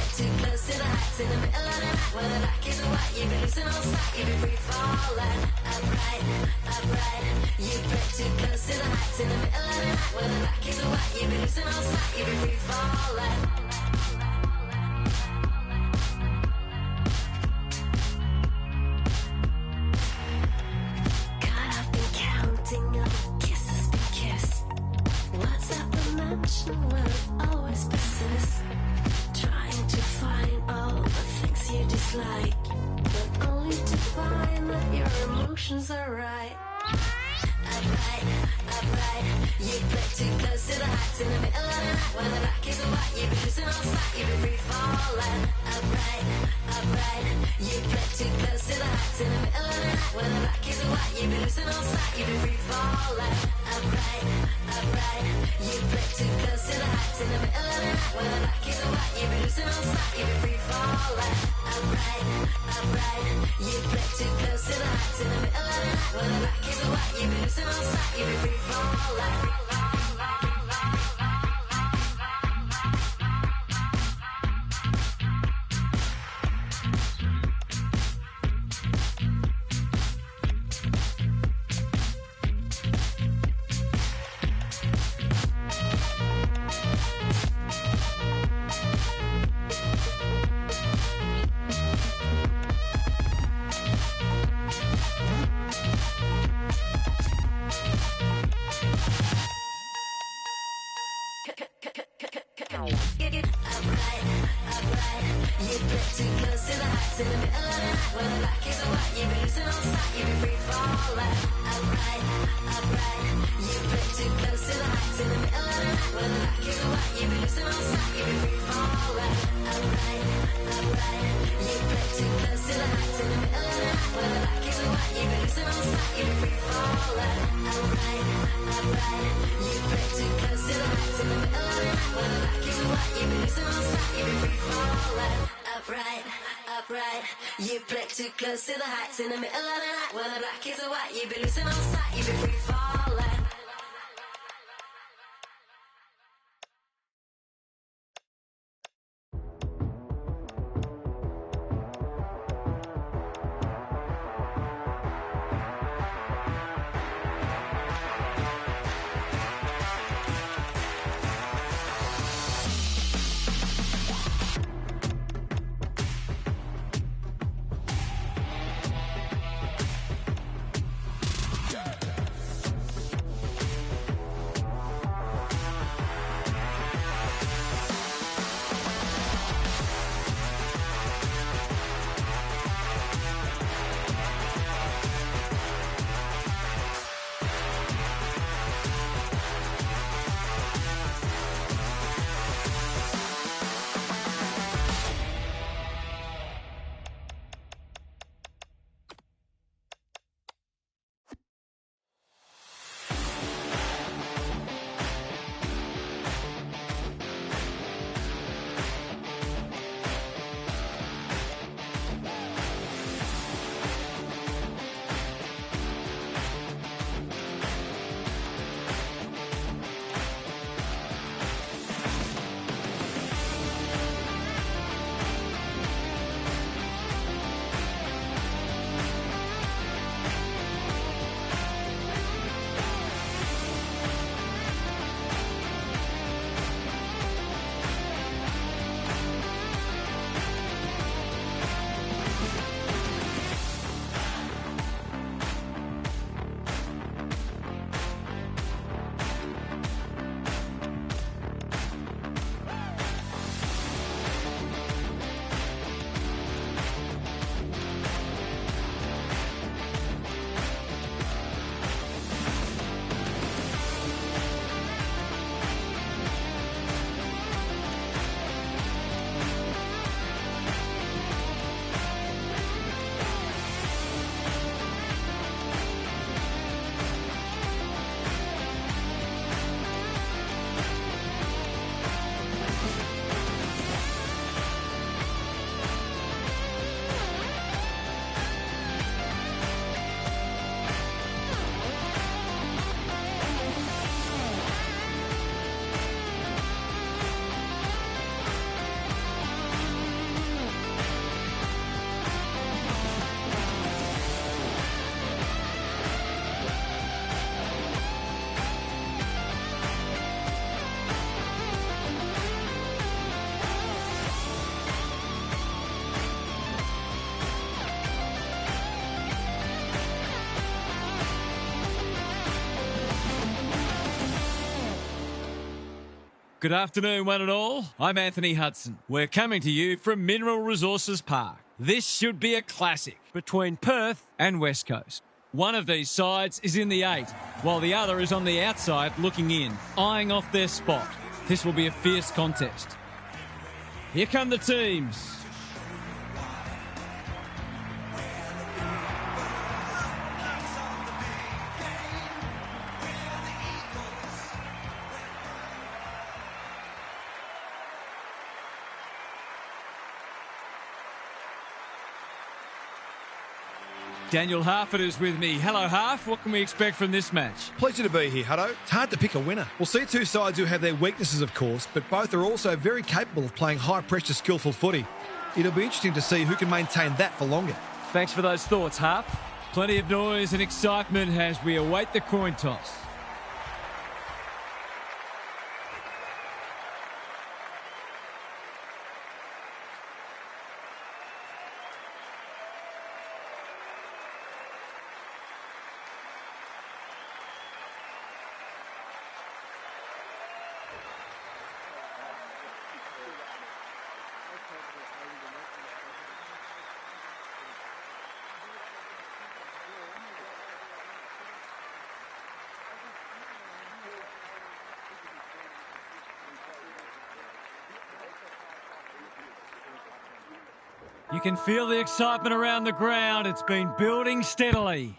bit too close to the heights in the middle of the night. When the black is white, you've been losing all sight. You've been free falling. Upright, upright. You bit too close to the heights in the middle of the night. When the black is white, you've been losing all sight. You've been free falling. Well, it always persists, trying to find all the things you dislike, but only to find that your emotions are right. Upright, upright. You play too close to the heights in the middle of the night. When the black is white, you've been losing all sight. You've been free falling. Upright, upright. You play too close to the heights in the middle of the night. When the black is white, you've been losing all sight. You've been free falling. Upright, upright. You play too close to the heights in the middle of the night. When the black is white, you've been losing all sight. You've been free falling. Upright, upright. You play too close to the heights in the middle of the night. When the black is white, you've been losing all sight. You've been free falling. You play too close to the heights in the middle of the night. When the black is white, you've been losing all sight. You've been free falling. Good afternoon, one and all. I'm Anthony Hudson. We're coming to you from Mineral Resources Park. This should be a classic between Perth and West Coast. One of these sides is in the 8, while the other is on the outside looking in, eyeing off their spot. This will be a fierce contest. Here come the teams. Daniel Harford is with me. Hello, Harf. What can we expect from this match? Pleasure to be here, Hutto. It's hard to pick a winner. We'll see two sides who have their weaknesses, of course, but both are also very capable of playing high-pressure, skillful footy. It'll be interesting to see who can maintain that for longer. Thanks for those thoughts, Harf. Plenty of noise and excitement as we await the coin toss. You can feel the excitement around the ground. It's been building steadily.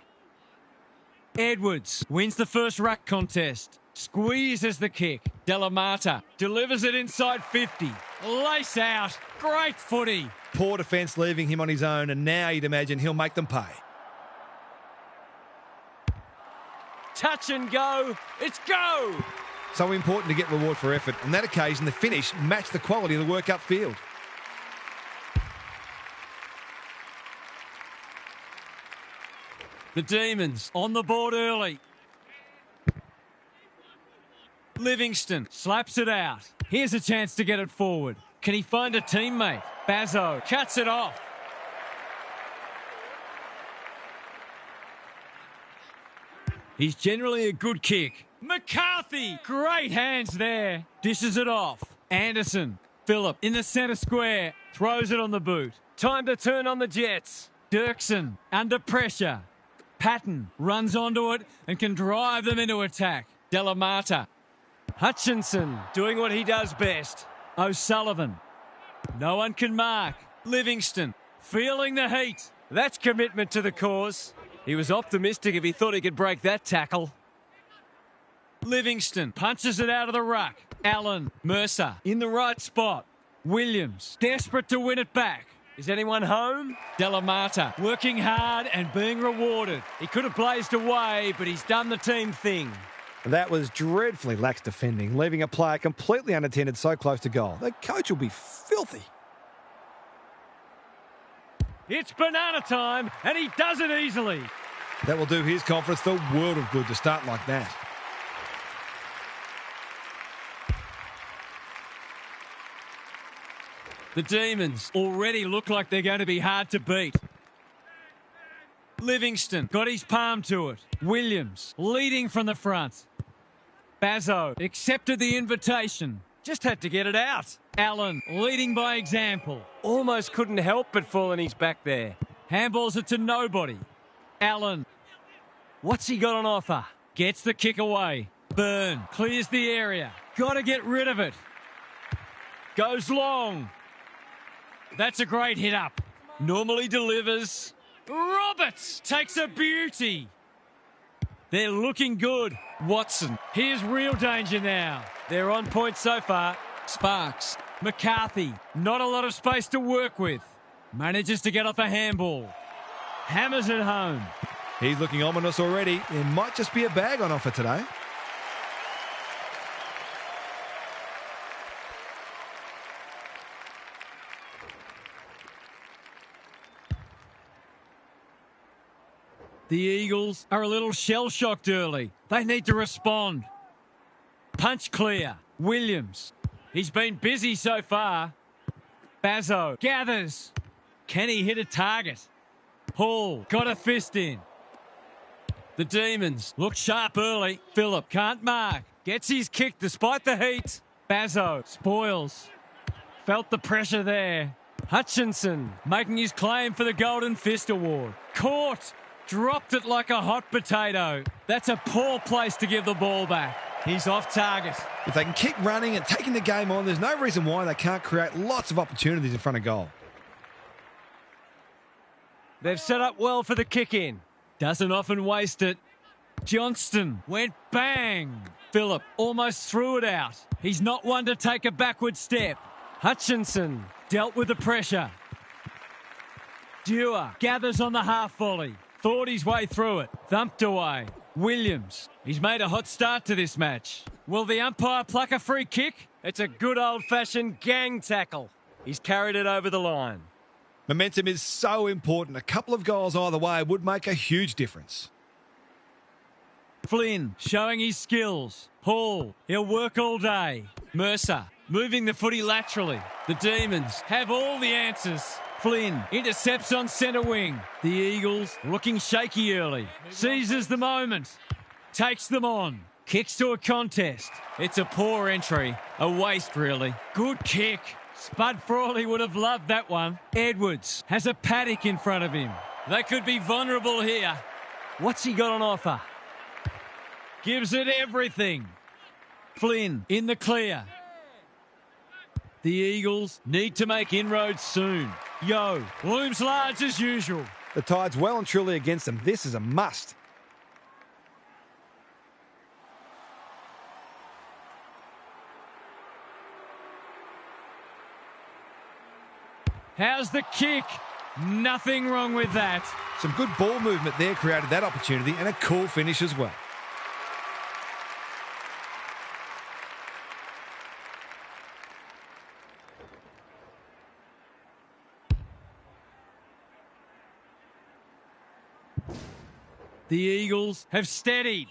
Edwards wins the first ruck contest. Squeezes the kick. Delamata delivers it inside 50. Lace out. Great footy. Poor defence leaving him on his own, and now you'd imagine he'll make them pay. Touch and go. It's go. So important to get reward for effort. On that occasion, the finish matched the quality of the work upfield. The Demons on the board early. Livingston slaps it out. Here's a chance to get it forward. Can he find a teammate? Bazzo cuts it off. He's generally a good kick. McCarthy, great hands there. Dishes it off. Anderson, Phillip in the centre square. Throws it on the boot. Time to turn on the Jets. Dirksen under pressure. Patton runs onto it and can drive them into attack. Delamata. Hutchinson doing what he does best. O'Sullivan. No one can mark. Livingston feeling the heat. That's commitment to the cause. He was optimistic if he thought he could break that tackle. Livingston punches it out of the ruck. Allen, Mercer in the right spot. Williams desperate to win it back. Is anyone home? Delamata working hard and being rewarded. He could have blazed away, but he's done the team thing. That was dreadfully lax defending, leaving a player completely unattended so close to goal. The coach will be filthy. It's banana time, and he does it easily. That will do his conference the world of good to start like that. The Demons already look like they're going to be hard to beat. Livingston got his palm to it. Williams leading from the front. Bazzo accepted the invitation. Just had to get it out. Allen leading by example. Almost couldn't help but fall on his back there. Handballs it to nobody. Allen. What's he got on offer? Gets the kick away. Byrne clears the area. Got to get rid of it. Goes long. That's a great hit up. Normally delivers. Roberts takes a beauty. They're looking good. Watson. Here's real danger now. They're on point so far. Sparks. McCarthy. Not a lot of space to work with. Manages to get off a handball. Hammers it home. He's looking ominous already. There might just be a bag on offer today. The Eagles are a little shell-shocked early. They need to respond. Punch clear. Williams. He's been busy so far. Bazzo gathers. Can he hit a target? Hall got a fist in. The Demons look sharp early. Phillip can't mark. Gets his kick despite the heat. Bazzo spoils. Felt the pressure there. Hutchinson making his claim for the Golden Fist Award. Caught. Dropped it like a hot potato. That's a poor place to give the ball back. He's off target. If they can keep running and taking the game on, there's no reason why they can't create lots of opportunities in front of goal. They've set up well for the kick-in. Doesn't often waste it. Johnston went bang. Phillip almost threw it out. He's not one to take a backward step. Hutchinson dealt with the pressure. Dewar gathers on the half volley. Thought his way through it. Thumped away. Williams. He's made a hot start to this match. Will the umpire pluck a free kick? It's a good old-fashioned gang tackle. He's carried it over the line. Momentum is so important. A couple of goals either way would make a huge difference. Flynn showing his skills. Hall, he'll work all day. Mercer moving the footy laterally. The Demons have all the answers. Flynn intercepts on centre wing. The Eagles looking shaky early. Seizes the moment. Takes them on. Kicks to a contest. It's a poor entry. A waste, really. Good kick. Spud Frawley would have loved that one. Edwards has a paddock in front of him. They could be vulnerable here. What's he got on offer? Gives it everything. Flynn in the clear. The Eagles need to make inroads soon. Yo looms large as usual. The Tide's well and truly against them. This is a must. How's the kick? Nothing wrong with that. Some good ball movement there created that opportunity, and a cool finish as well. The Eagles have steadied.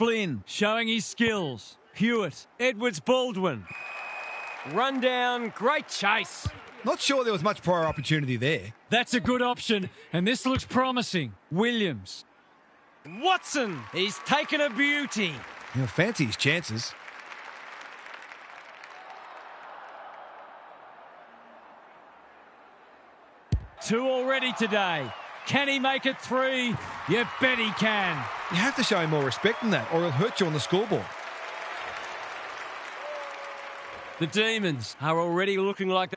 Flynn showing his skills. Hewitt, Edwards, Baldwin. Run down, great chase. Not sure there was much prior opportunity there. That's a good option, and this looks promising. Williams. Watson, he's taken a beauty. He'll fancy his chances. Two already today. Can he make it three? You bet he can. You have to show him more respect than that, or he'll hurt you on the scoreboard. The Demons are already looking like...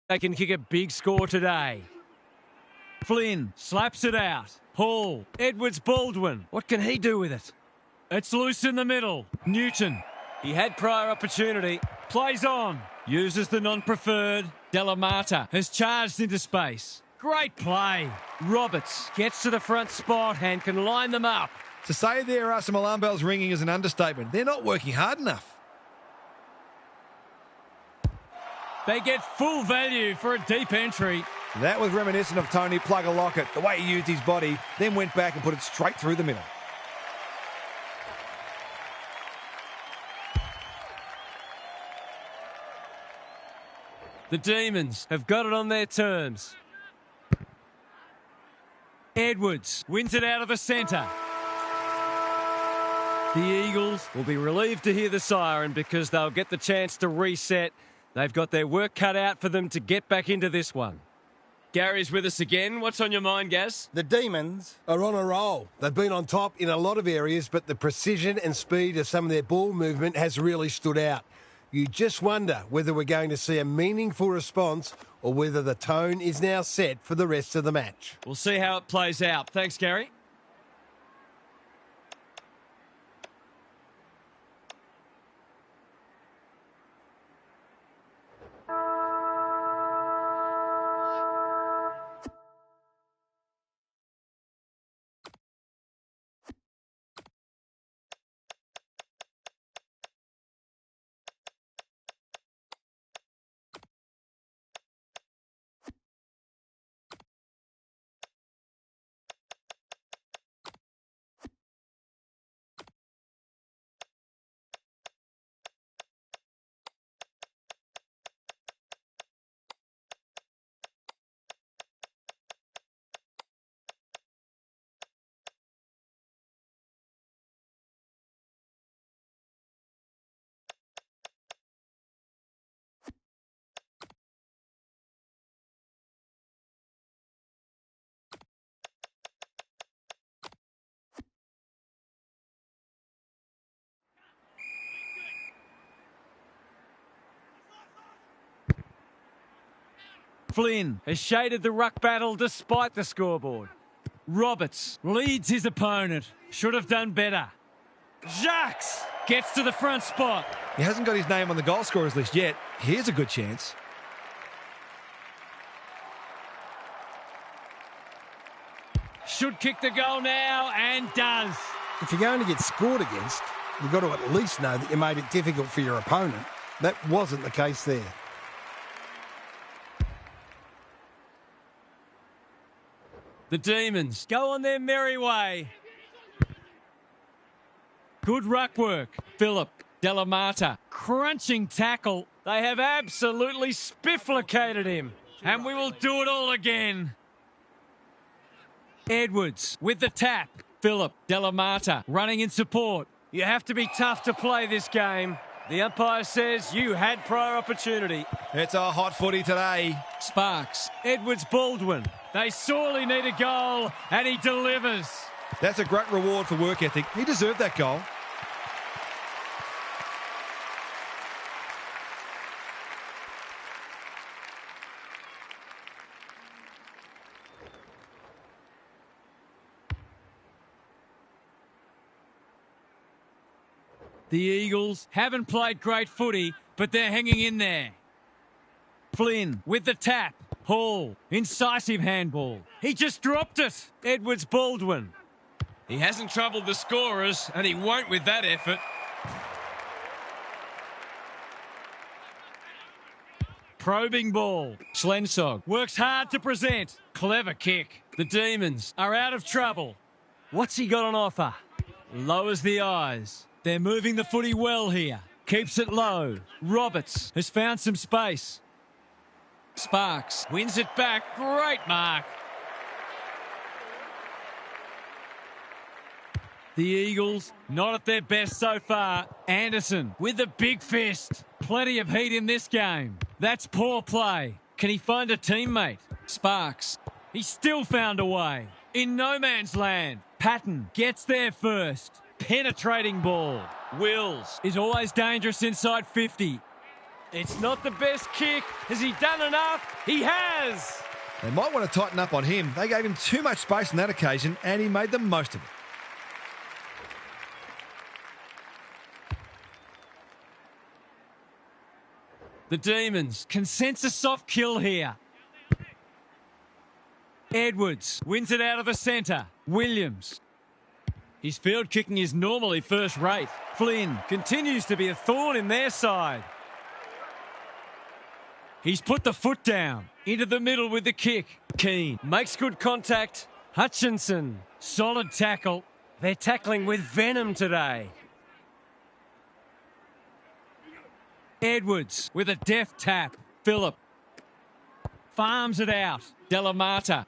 They can kick a big score today. Flynn slaps it out. Hall, Edwards, Baldwin. What can he do with it? It's loose in the middle. Newton. He had prior opportunity. Plays on. Uses the non-preferred. Delamata has charged into space. Great play. Roberts gets to the front spot and can line them up. To say there are some alarm bells ringing is an understatement. They're not working hard enough. They get full value for a deep entry. That was reminiscent of Tony Plugger Lockett, the way he used his body, then went back and put it straight through the middle. The Demons have got it on their terms. Edwards wins it out of the centre. The Eagles will be relieved to hear the siren because they'll get the chance to reset. They've got their work cut out for them to get back into this one. Gary's with us again. What's on your mind, Gaz? The Demons are on a roll. They've been on top in a lot of areas, but the precision and speed of some of their ball movement has really stood out. You just wonder whether we're going to see a meaningful response or whether the tone is now set for the rest of the match. We'll see how it plays out. Thanks, Gary. Flynn has shaded the ruck battle despite the scoreboard. Roberts leads his opponent. Should have done better. Jacques gets to the front spot. He hasn't got his name on the goal scorers list yet. Here's a good chance. Should kick the goal now, and does. If you're going to get scored against, you've got to at least know that you made it difficult for your opponent. That wasn't the case there. The Demons go on their merry way. Good ruck work. Philip Delamata, crunching tackle. They have absolutely spifflicated him. And we will do it all again. Edwards with the tap. Philip Delamata running in support. You have to be tough to play this game. The umpire says you had prior opportunity. It's a hot footy today. Sparks. Edwards Baldwin. They sorely need a goal, and he delivers. That's a great reward for work ethic. He deserved that goal. The Eagles haven't played great footy, but they're hanging in there. Flynn with the tap. Hall, incisive handball. He just dropped it. Edwards Baldwin. He hasn't troubled the scorers, and he won't with that effort. Probing ball. Schlensog works hard to present. Clever kick. The Demons are out of trouble. What's he got on offer? Lowers the eyes. They're moving the footy well here. Keeps it low. Roberts has found some space. Sparks wins it back. Great mark. The Eagles not at their best so far. Anderson with the big fist. Plenty of heat in this game. That's poor play. Can he find a teammate? Sparks. He still found a way. In no man's land. Patton gets there first. Penetrating ball. Wills is always dangerous inside 50. It's not the best kick. Has he done enough? He has. They might want to tighten up on him. They gave him too much space on that occasion, and he made the most of it. The Demons can sense a soft kill here. Edwards wins it out of the centre. Williams. His field kicking is normally first rate. Flynn continues to be a thorn in their side. He's put the foot down. Into the middle with the kick. Keane makes good contact. Hutchinson. Solid tackle. They're tackling with venom today. Edwards with a deft tap. Phillip farms it out. Delamata.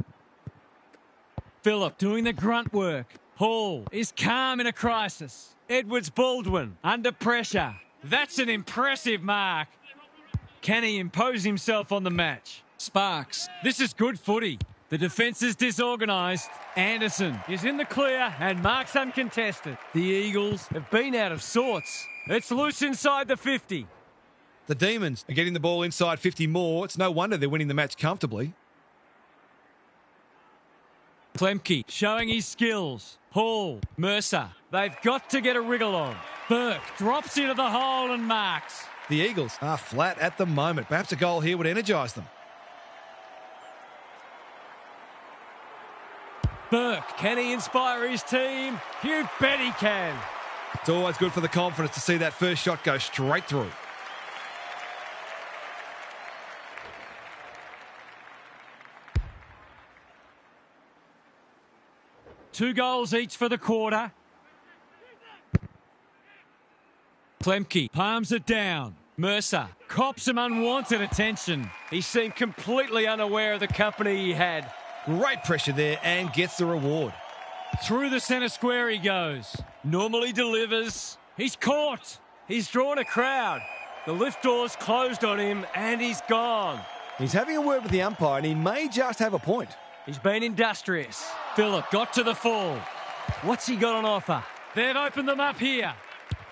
Phillip doing the grunt work. Hall is calm in a crisis. Edwards Baldwin under pressure. That's an impressive mark. Can he impose himself on the match? Sparks. This is good footy. The defence is disorganised. Anderson is in the clear and marks uncontested. The Eagles have been out of sorts. It's loose inside the 50. The Demons are getting the ball inside 50 more. It's no wonder they're winning the match comfortably. Klemke showing his skills. Hall, Mercer. They've got to get a wriggle on. Burke drops into the hole and marks. The Eagles are flat at the moment. Perhaps a goal here would energise them. Burke, can he inspire his team? You bet he can. It's always good for the confidence to see that first shot go straight through. Two goals each for the quarter. Klemke palms it down. Mercer cops some unwanted attention. He seemed completely unaware of the company he had. Great pressure there and gets the reward. Through the centre square he goes. Normally delivers. He's caught. He's drawn a crowd. The lift door's closed on him and he's gone. He's having a word with the umpire and he may just have a point. He's been industrious. Phillip got to the fall. What's he got on offer? They've opened them up here.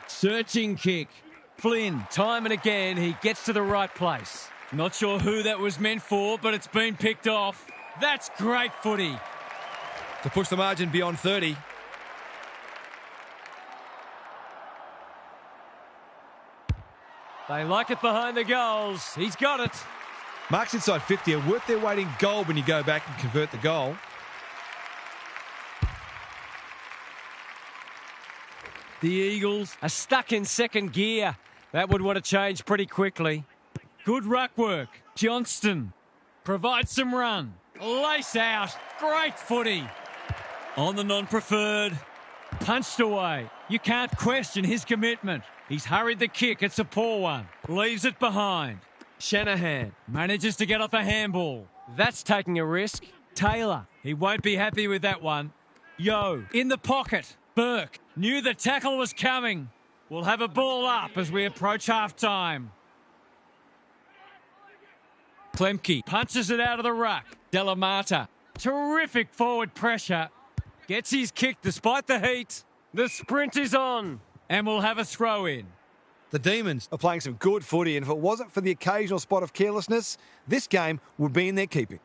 Searching kick. Flynn, time and again, he gets to the right place. Not sure who that was meant for, but it's been picked off. That's great footy. To push the margin beyond 30. They like it behind the goals. He's got it. Marks inside 50 are worth their weight in gold when you go back and convert the goal. The Eagles are stuck in second gear. That would want to change pretty quickly. Good ruck work. Johnston provides some run. Lace out. Great footy. On the non-preferred. Punched away. You can't question his commitment. He's hurried the kick. It's a poor one. Leaves it behind. Shanahan manages to get off a handball. That's taking a risk. Taylor, he won't be happy with that one. Yo, in the pocket. Burke knew the tackle was coming. We'll have a ball up as we approach half-time. Klemke punches it out of the ruck. Delamata, terrific forward pressure. Gets his kick despite the heat. The sprint is on. And we'll have a throw in. The Demons are playing some good footy, and if it wasn't for the occasional spot of carelessness, this game would be in their keeping.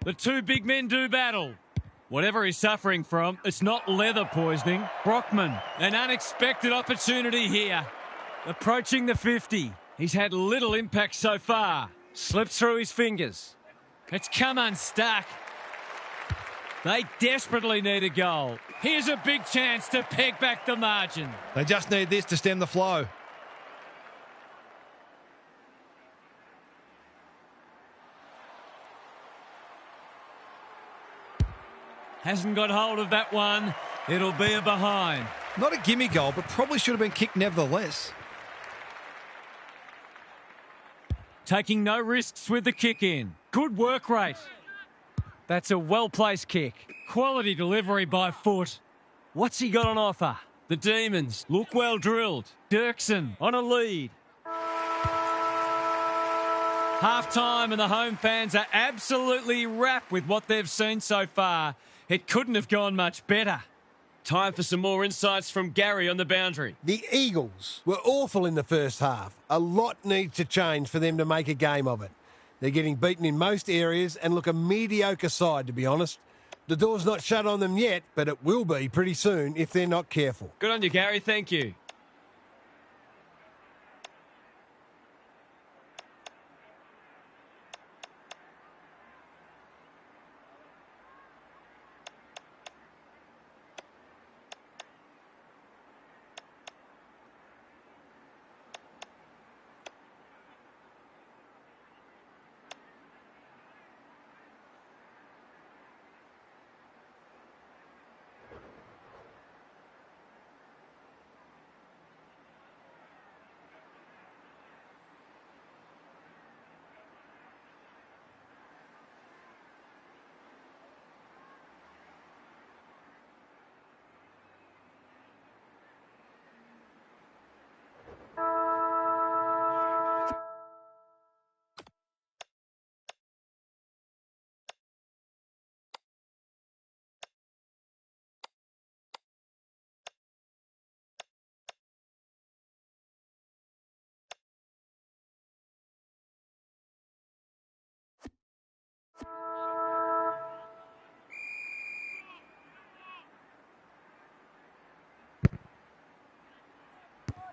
The two big men do battle. Whatever he's suffering from, it's not leather poisoning. Brockman, an unexpected opportunity here. Approaching the 50. He's had little impact so far. Slips through his fingers. It's come unstuck. They desperately need a goal. Here's a big chance to peg back the margin. They just need this to stem the flow. Hasn't got hold of that one. It'll be a behind. Not a gimme goal, but probably should have been kicked nevertheless. Taking no risks with the kick in. Good work rate. That's a well-placed kick. Quality delivery by foot. What's he got on offer? The Demons look well drilled. Dirksen on a lead. Half-time and the home fans are absolutely wrapped with what they've seen so far. It couldn't have gone much better. Time for some more insights from Gary on the boundary. The Eagles were awful in the first half. A lot needs to change for them to make a game of it. They're getting beaten in most areas and look a mediocre side, to be honest. The door's not shut on them yet, but it will be pretty soon if they're not careful. Good on you, Gary. Thank you.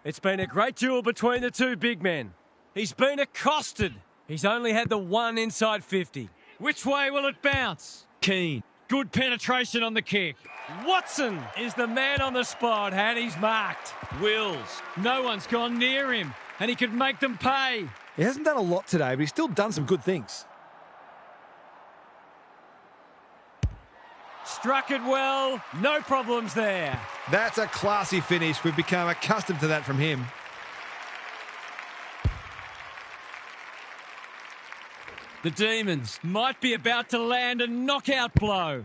It's been a great duel between the two big men. He's been accosted. He's only had the one inside 50. Which way will it bounce? Keane. Good penetration on the kick. Watson is the man on the spot, and he's marked. Wills. No one's gone near him, and he could make them pay. He hasn't done a lot today, but he's still done some good things. Struck it well. No problems there. That's a classy finish. We've become accustomed to that from him. The Demons might be about to land a knockout blow.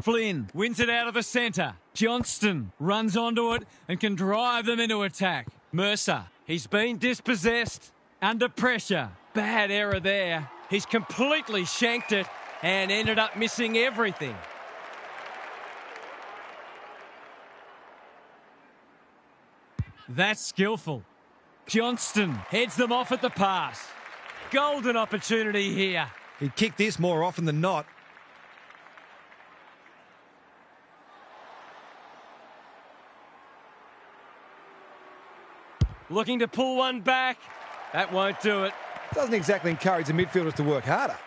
Flynn wins it out of the centre. Johnston runs onto it and can drive them into attack. Mercer, he's been dispossessed. Under pressure. Bad error there. He's completely shanked it and ended up missing everything. That's skillful. Johnston heads them off at the pass. Golden opportunity here. He'd kick this more often than not. Looking to pull one back. That won't do it. Doesn't exactly encourage the midfielders to work harder.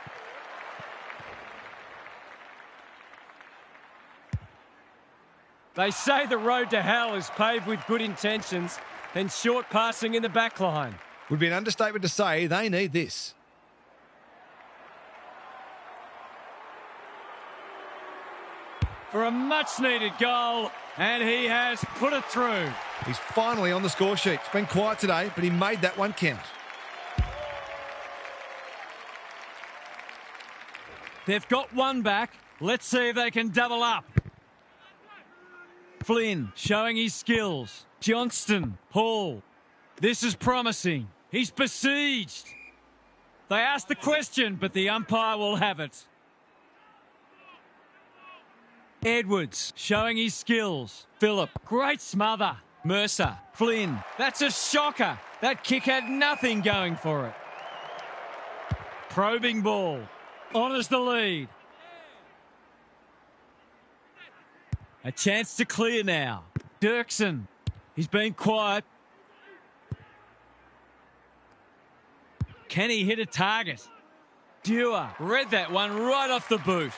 They say the road to hell is paved with good intentions and short passing in the back line. Would be an understatement to say they need this. For a much-needed goal, and he has put it through. He's finally on the score sheet. It's been quiet today, but he made that one count. They've got one back. Let's see if they can double up. Flynn showing his skills. Johnston, Hall. This is promising. He's besieged. They asked the question, but the umpire will have it. Edwards showing his skills. Phillip, great smother. Mercer, Flynn, that's a shocker. That kick had nothing going for it. Probing ball. Honours the lead. A chance to clear now. Dirksen. He's been quiet. Can he hit a target? Dewar read that one right off the boot.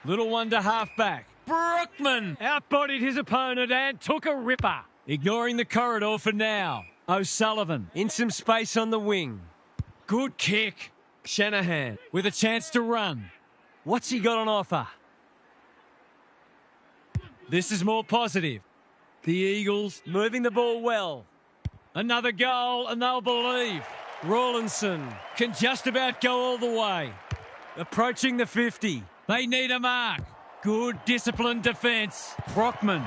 Little one to half-back. Brookman outbodied his opponent and took a ripper. Ignoring the corridor for now. O'Sullivan in some space on the wing. Good kick. Shanahan with a chance to run. What's he got on offer? This is more positive. The Eagles moving the ball well. Another goal and they'll believe. Rawlinson can just about go all the way. Approaching the 50. They need a mark. Good disciplined defence. Brockman.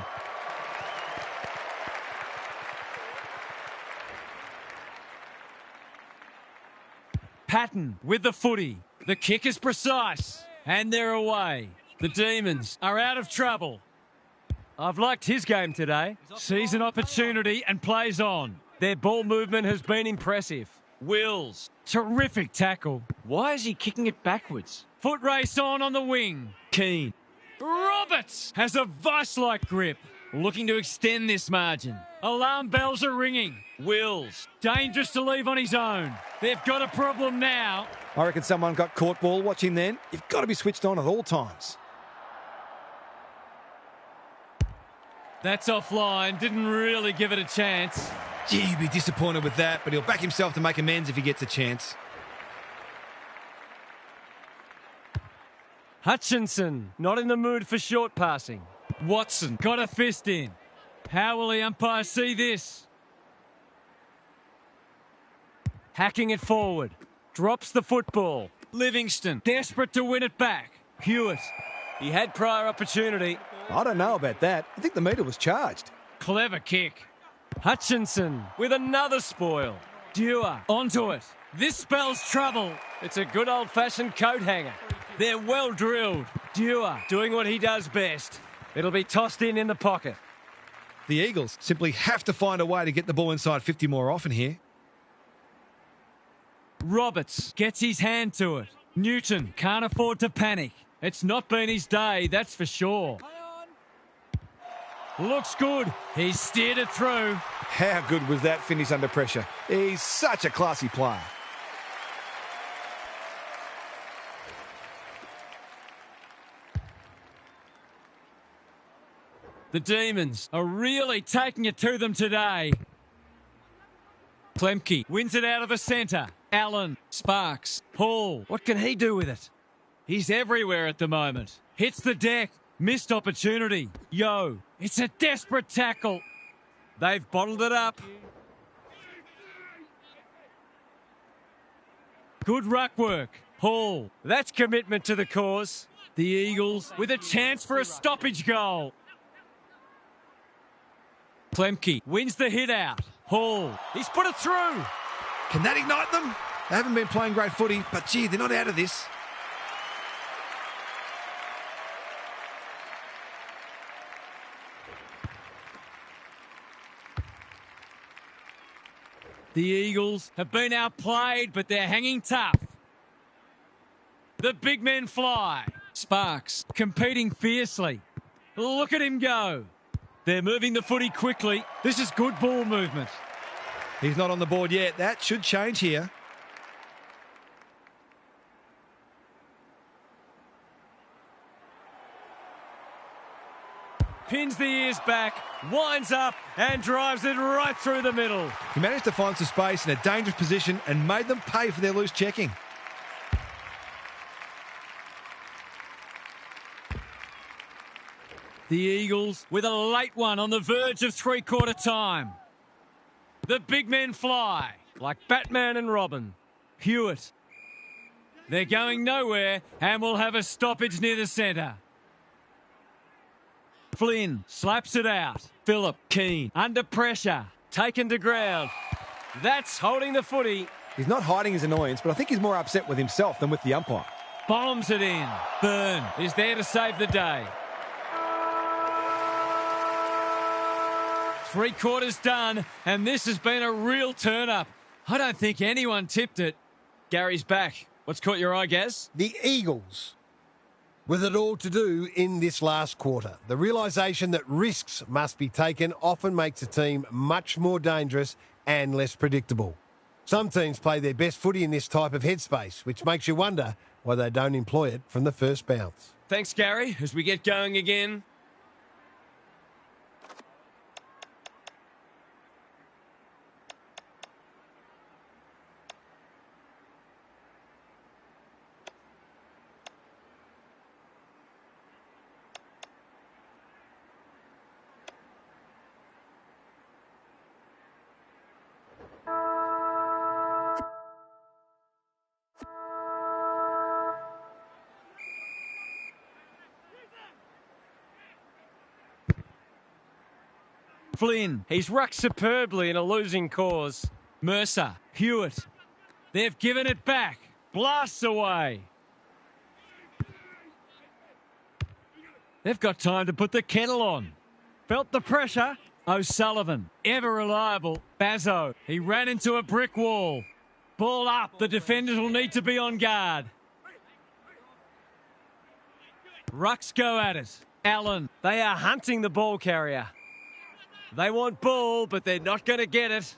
Patton with the footy. The kick is precise. And they're away. The Demons are out of trouble. I've liked his game today. Sees an opportunity and plays on. Their ball movement has been impressive. Wills. Terrific tackle. Why is he kicking it backwards? Foot race on the wing. Keane. Roberts has a vice-like grip. Looking to extend this margin. Alarm bells are ringing. Wills. Dangerous to leave on his own. They've got a problem now. I reckon someone got caught ball watching then. You've got to be switched on at all times. That's offline. Didn't really give it a chance. Gee, he'd be disappointed with that, but he'll back himself to make amends if he gets a chance. Hutchinson, not in the mood for short passing. Watson, got a fist in. How will the umpire see this? Hacking it forward. Drops the football. Livingston, desperate to win it back. Hewitt, he had prior opportunity. I don't know about that. I think the meter was charged. Clever kick. Hutchinson with another spoil. Dewar onto it. This spells trouble. It's a good old-fashioned coat hanger. They're well drilled. Dewar doing what he does best. It'll be tossed in the pocket. The Eagles simply have to find a way to get the ball inside 50 more often here. Roberts gets his hand to it. Newton can't afford to panic. It's not been his day, that's for sure. Looks good. He's steered it through. How good was that finish under pressure? He's such a classy player. The Demons are really taking it to them today. Klemke wins it out of the centre. Allen, Sparks, Paul. What can he do with it? He's everywhere at the moment. Hits the deck. Missed opportunity. Yo, it's a desperate tackle. They've bottled it up. Good ruck work. Hall. That's commitment to the cause. The Eagles with a chance for a stoppage goal. Klemke wins the hit out. Hall. He's put it through. Can that ignite them? They haven't been playing great footy, but gee, they're not out of this. The Eagles have been outplayed, but they're hanging tough. The big men fly. Sparks competing fiercely. Look at him go. They're moving the footy quickly. This is good ball movement. He's not on the board yet. That should change here. Pins the ears back, winds up and drives it right through the middle. He managed to find some space in a dangerous position and made them pay for their loose checking. The Eagles with a late one on the verge of three-quarter time. The big men fly like Batman and Robin. Hewitt. They're going nowhere and will have a stoppage near the centre. Flynn slaps it out. Phillip Keane under pressure. Taken to ground. That's holding the footy. He's not hiding his annoyance, but I think he's more upset with himself than with the umpire. Bombs it in. Byrne is there to save the day. Three-quarters done, and this has been a real turn-up. I don't think anyone tipped it. Gary's back. What's caught your eye, Gaz? The Eagles, with it all to do in this last quarter. The realisation that risks must be taken often makes a team much more dangerous and less predictable. Some teams play their best footy in this type of headspace, which makes you wonder why they don't employ it from the first bounce. Thanks, Gary. As we get going again. Flynn, he's rucked superbly in a losing cause. Mercer, Hewitt. They've given it back. Blasts away. They've got time to put the kettle on. Felt the pressure. O'Sullivan, ever reliable. Bazzo, he ran into a brick wall. Ball up. The defenders will need to be on guard. Rucks go at it. Allen, they are hunting the ball carrier. They want ball, but they're not going to get it.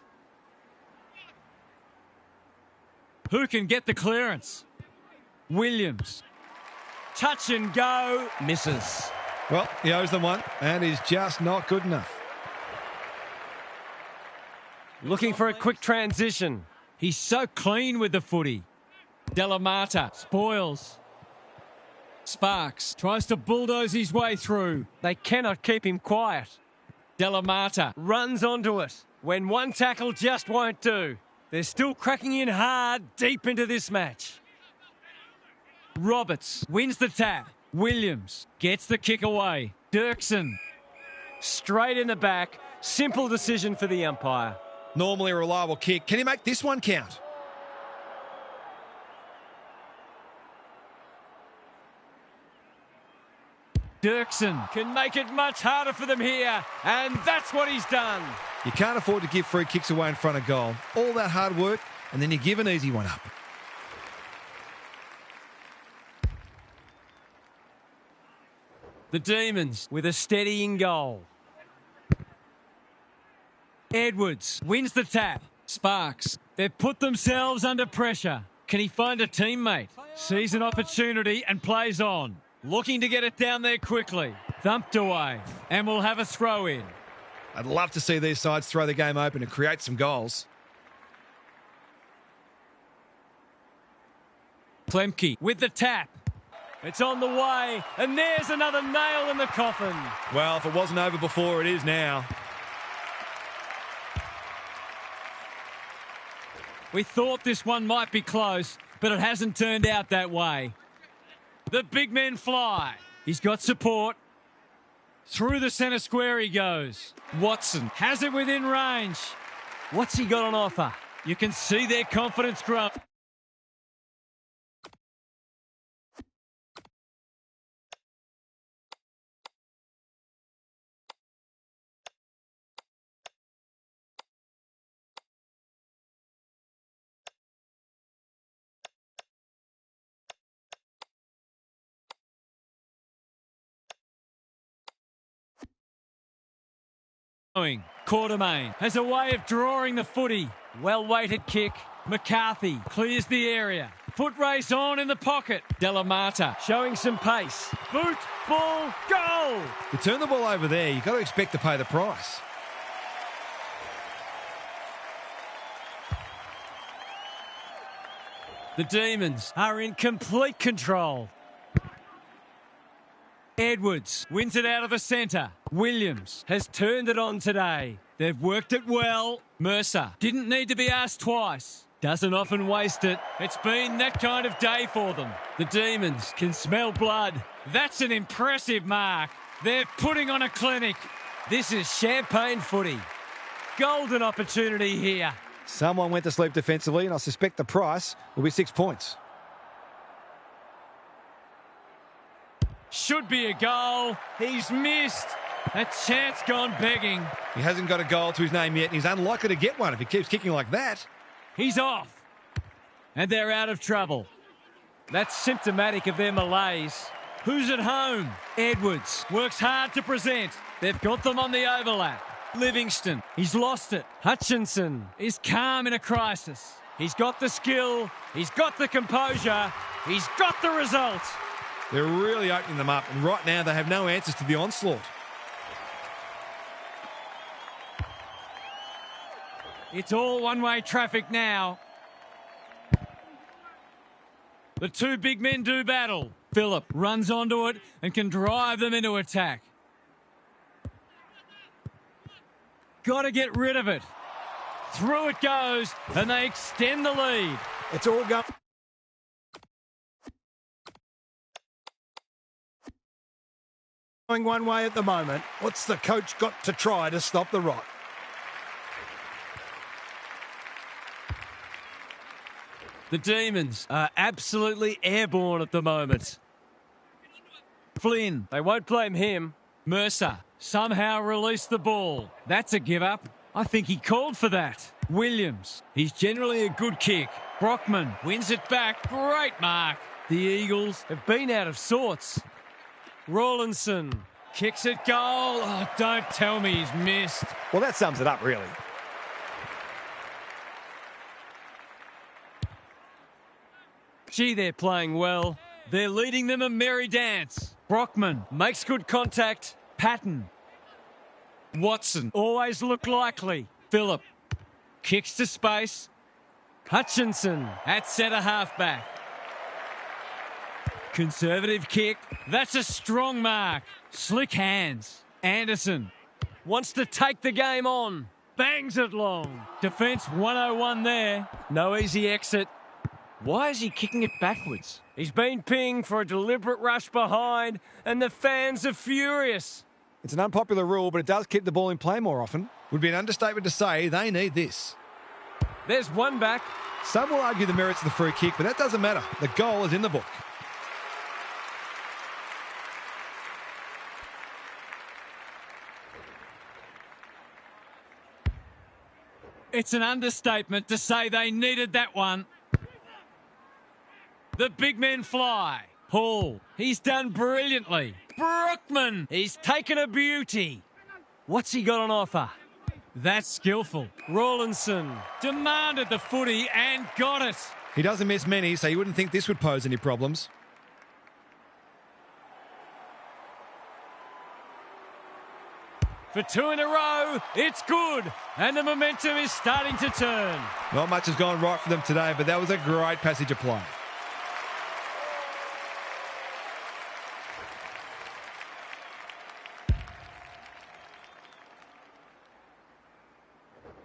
Who can get the clearance? Williams. Touch and go. Misses. Well, he owes them one, and he's just not good enough. Looking for a quick transition. He's so clean with the footy. Delamata spoils. Sparks tries to bulldoze his way through. They cannot keep him quiet. Delamata runs onto it when one tackle just won't do. They're still cracking in hard deep into this match. Roberts wins the tap. Williams gets the kick away. Dirksen straight in the back. Simple decision for the umpire. Normally a reliable kick. Can he make this one count? Dirksen can make it much harder for them here, and that's what he's done. You can't afford to give free kicks away in front of goal. All that hard work, and then you give an easy one up. The Demons with a steadying goal. Edwards wins the tap. Sparks, they've put themselves under pressure. Can he find a teammate? Sees an opportunity and plays on. Looking to get it down there quickly. Thumped away, and we'll have a throw in. I'd love to see these sides throw the game open and create some goals. Klemke with the tap. It's on the way, and there's another nail in the coffin. Well, if it wasn't over before, it is now. We thought this one might be close, but it hasn't turned out that way. The big men fly. He's got support. Through the centre square he goes. Watson has it within range. What's he got on offer? You can see their confidence grow. Quartermain has a way of drawing the footy. Well-weighted kick. McCarthy clears the area. Foot race on in the pocket. Delamata showing some pace. Boot, ball, goal! You turn the ball over there, you've got to expect to pay the price. The Demons are in complete control. Edwards wins it out of the centre. Williams has turned it on today. They've worked it well. Mercer didn't need to be asked twice. Doesn't often waste it. It's been that kind of day for them. The Demons can smell blood. That's an impressive mark. They're putting on a clinic. This is champagne footy. Golden opportunity here. Someone went to sleep defensively, and I suspect the price will be 6 points. Should be a goal. He's missed. A chance gone begging. He hasn't got a goal to his name yet, and he's unlikely to get one if he keeps kicking like that. He's off. And they're out of trouble. That's symptomatic of their malaise. Who's at home? Edwards works hard to present. They've got them on the overlap. Livingston, he's lost it. Hutchinson is calm in a crisis. He's got the skill. He's got the composure. He's got the result. They're really opening them up, and right now they have no answers to the onslaught. It's all one-way traffic now. The two big men do battle. Phillip runs onto it and can drive them into attack. Got to get rid of it. Through it goes, and they extend the lead. It's all going one way at the moment. What's the coach got to try to stop the rot? The Demons are absolutely airborne at the moment. Flynn, they won't blame him. Mercer somehow released the ball. That's a give up. I think he called for that. Williams, he's generally a good kick. Brockman wins it back. Great mark. The Eagles have been out of sorts. Rawlinson kicks it goal. Oh, don't tell me he's missed. Well, that sums it up, really. Gee, they're playing well. They're leading them a merry dance. Brockman makes good contact. Patton. Watson always look likely. Phillip kicks to space. Hutchinson at centre halfback. Conservative kick. That's a strong mark. Slick hands. Anderson wants to take the game on. Bangs it long. Defence 101 there. No easy exit. Why is he kicking it backwards? He's been pinged for a deliberate rush behind, and the fans are furious. It's an unpopular rule, but it does keep the ball in play more often. Would be an understatement to say they need this. There's one back. Some will argue the merits of the free kick, but that doesn't matter. The goal is in the book. It's an understatement to say they needed that one. The big men fly. Hall, he's done brilliantly. Brockman, he's taken a beauty. What's he got on offer? That's skillful. Rawlinson demanded the footy and got it. He doesn't miss many, so you wouldn't think this would pose any problems. For two in a row, it's good. And the momentum is starting to turn. Not much has gone right for them today, but that was a great passage of play.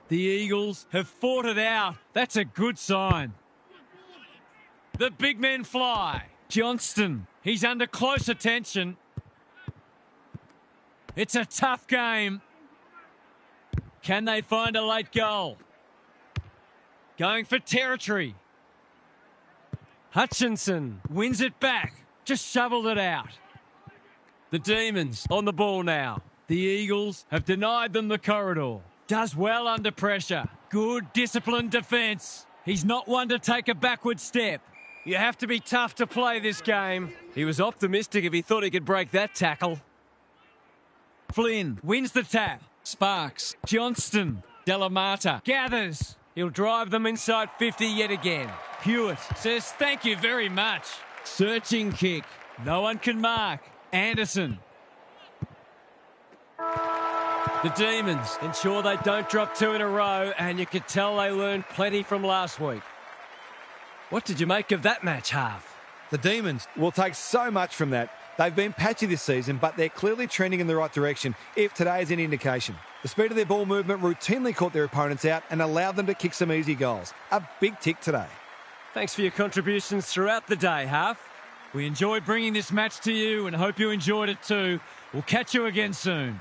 The Eagles have fought it out. That's a good sign. The big men fly. Johnston, he's under close attention. It's a tough game. Can they find a late goal? Going for territory. Hutchinson wins it back. Just shoveled it out. The Demons on the ball now. The Eagles have denied them the corridor. Does well under pressure. Good disciplined defence. He's not one to take a backward step. You have to be tough to play this game. He was optimistic if he thought he could break that tackle. Flynn wins the tap. Sparks. Johnston. Delamata. Gathers. He'll drive them inside 50 yet again. Hewitt says thank you very much. Searching kick. No one can mark. Anderson. The Demons ensure they don't drop 2 in a row, and you could tell they learned plenty from last week. What did you make of that match, Half? The Demons We'll take so much from that. They've been patchy this season, but they're clearly trending in the right direction, if today is any indication. The speed of their ball movement routinely caught their opponents out and allowed them to kick some easy goals. A big tick today. Thanks for your contributions throughout the day, Half. We enjoyed bringing this match to you and hope you enjoyed it too. We'll catch you again soon.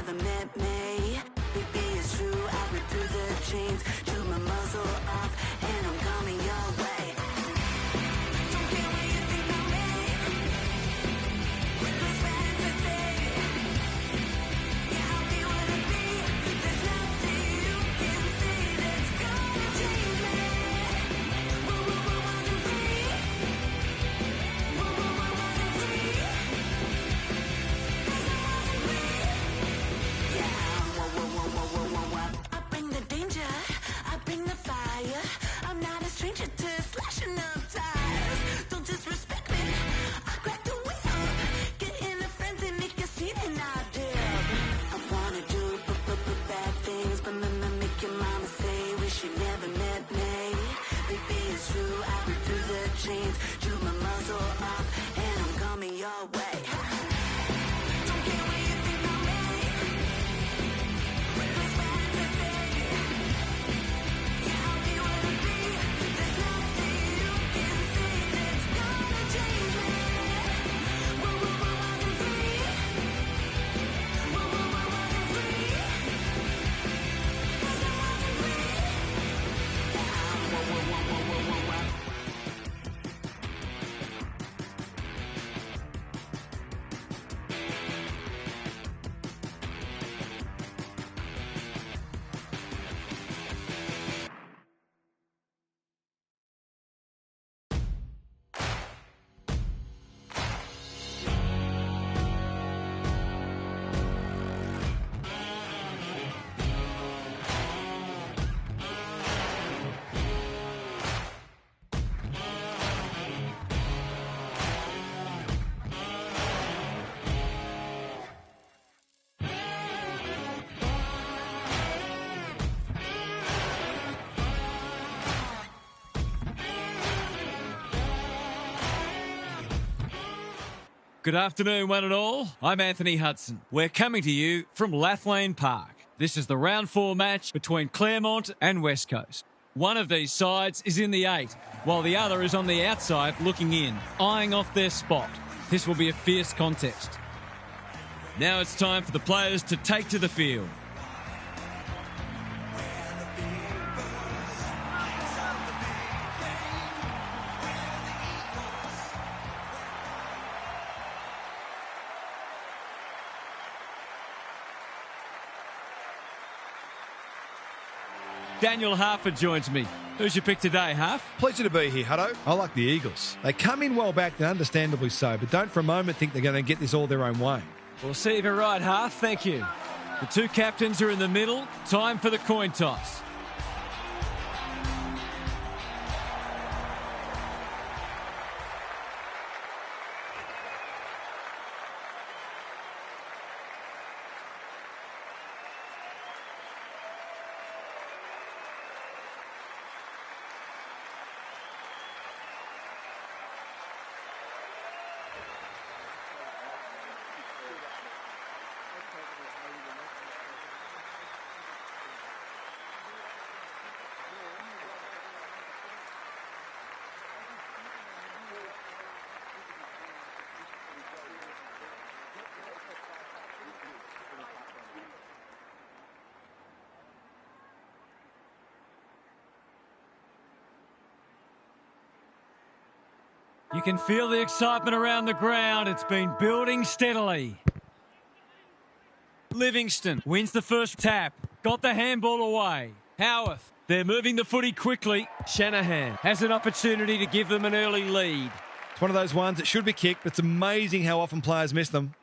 never met me. Baby, it's true, I rip through the chains, chew my muzzle off, and I'm coming your way. Don't care what you think of me. Reckless fantasy. Yeah, I'll be what I be. There's nothing you can say that's gonna change me. Whoa, whoa, whoa, running free. Whoa, whoa, whoa, running free. 'Cause I'm running free. Yeah, whoa, whoa, whoa, whoa, whoa, whoa, whoa. I bring the danger, I bring the fire. I'm not a stranger to slashing up tires. Don't disrespect me, I crack the whip. Get in a frenzy, make a scene and I dip. I wanna do bad things, but make your mama say, wish you never met me. Baby, it's true, I rip through the chains, chew my muzzle off, and I'm coming your way. Don't care what you think of me. Reckless fantasy. Yeah, I'll be what I be. There's nothing you can say that's gonna change me. Whoa, whoa, whoa, running free. Whoa, whoa, whoa, running free. 'Cause I'm running free. Yeah, whoa, whoa, whoa, whoa, whoa, whoa, whoa. Good afternoon, one and all. I'm Anthony Hudson. We're coming to you from Lathlane Park. This is the round 4 match between Claremont and West Coast. One of these sides is in the 8, while the other is on the outside looking in, eyeing off their spot. This will be a fierce contest. Now it's time for the players to take to the field. Daniel Harford joins me. Who's your pick today, Harf? Pleasure to be here, Hutto. I like the Eagles. They come in well back, and understandably so, but don't for a moment think they're going to get this all their own way. We'll see if you're right, Harf. Thank you. The two captains are in the middle. Time for the coin toss. You can feel the excitement around the ground. It's been building steadily. Livingston wins the first tap. Got the handball away. Howarth. They're moving the footy quickly. Shanahan has an opportunity to give them an early lead. It's one of those ones that should be kicked, but it's amazing how often players miss them.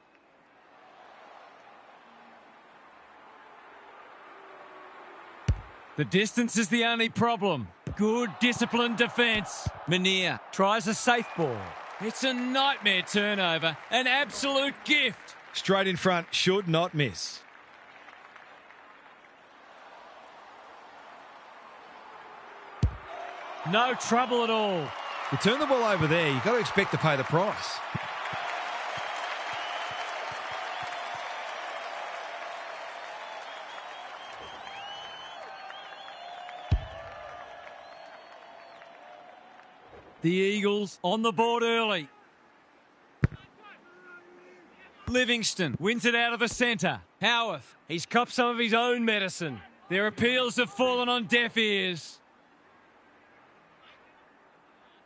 The distance is the only problem. Good disciplined defence. Munir tries a safe ball. It's a nightmare turnover. An absolute gift. Straight in front, should not miss. No trouble at all. You turn the ball over there, you've got to expect to pay the price. The Eagles on the board early. Livingston wins it out of the centre. Howarth, he's copped some of his own medicine. Their appeals have fallen on deaf ears.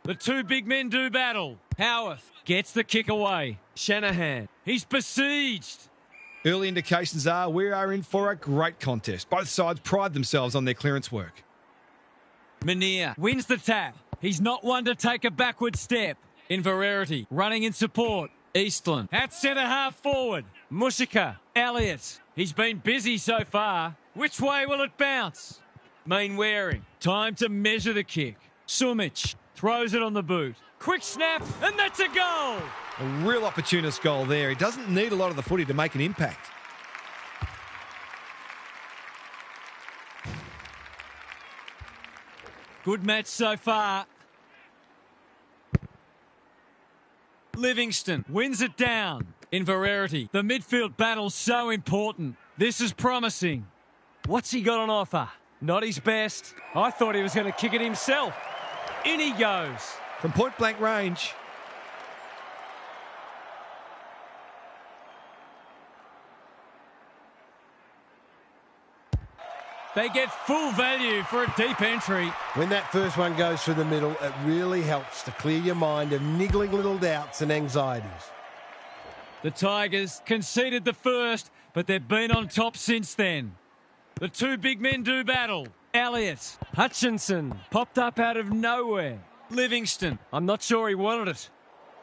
The two big men do battle. Howarth gets the kick away. Shanahan, he's besieged. Early indications are we are in for a great contest. Both sides pride themselves on their clearance work. Menier wins the tap. He's not one to take a backward step. Inverarity running in support. Eastland at centre half forward. Mushika, Elliott. He's been busy so far. Which way will it bounce? Mainwaring. Time to measure the kick. Sumich throws it on the boot. Quick snap, and that's a goal. A real opportunist goal there. He doesn't need a lot of the footy to make an impact. Good match so far. Livingston wins it down. Inverarity. The midfield battle's so important. This is promising. What's he got on offer? Not his best. I thought he was going to kick it himself. In he goes. From point blank range. They get full value for a deep entry. When that first one goes through the middle, it really helps to clear your mind of niggling little doubts and anxieties. The Tigers conceded the first, but they've been on top since then. The two big men do battle. Elliott, Hutchinson, popped up out of nowhere. Livingston, I'm not sure he wanted it.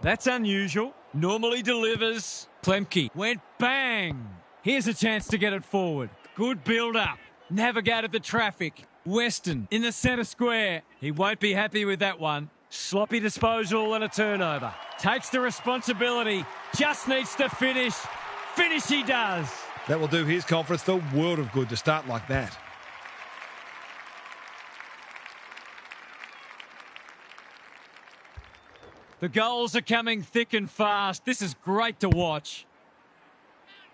That's unusual. Normally delivers. Klemke went bang. Here's a chance to get it forward. Good build-up. Navigated the traffic. Weston in the centre square. He won't be happy with that one. Sloppy disposal and a turnover. Takes the responsibility. Just needs to finish. Finish he does. That will do his confidence the world of good to start like that. The goals are coming thick and fast. This is great to watch.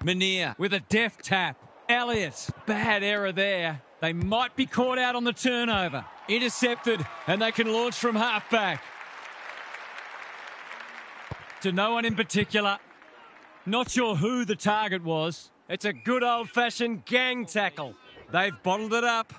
Menier with a deft tap. Elliott, bad error there. They might be caught out on the turnover. Intercepted, and they can launch from halfback. To no one in particular. Not sure who the target was. It's a good old-fashioned gang tackle. They've bottled it up.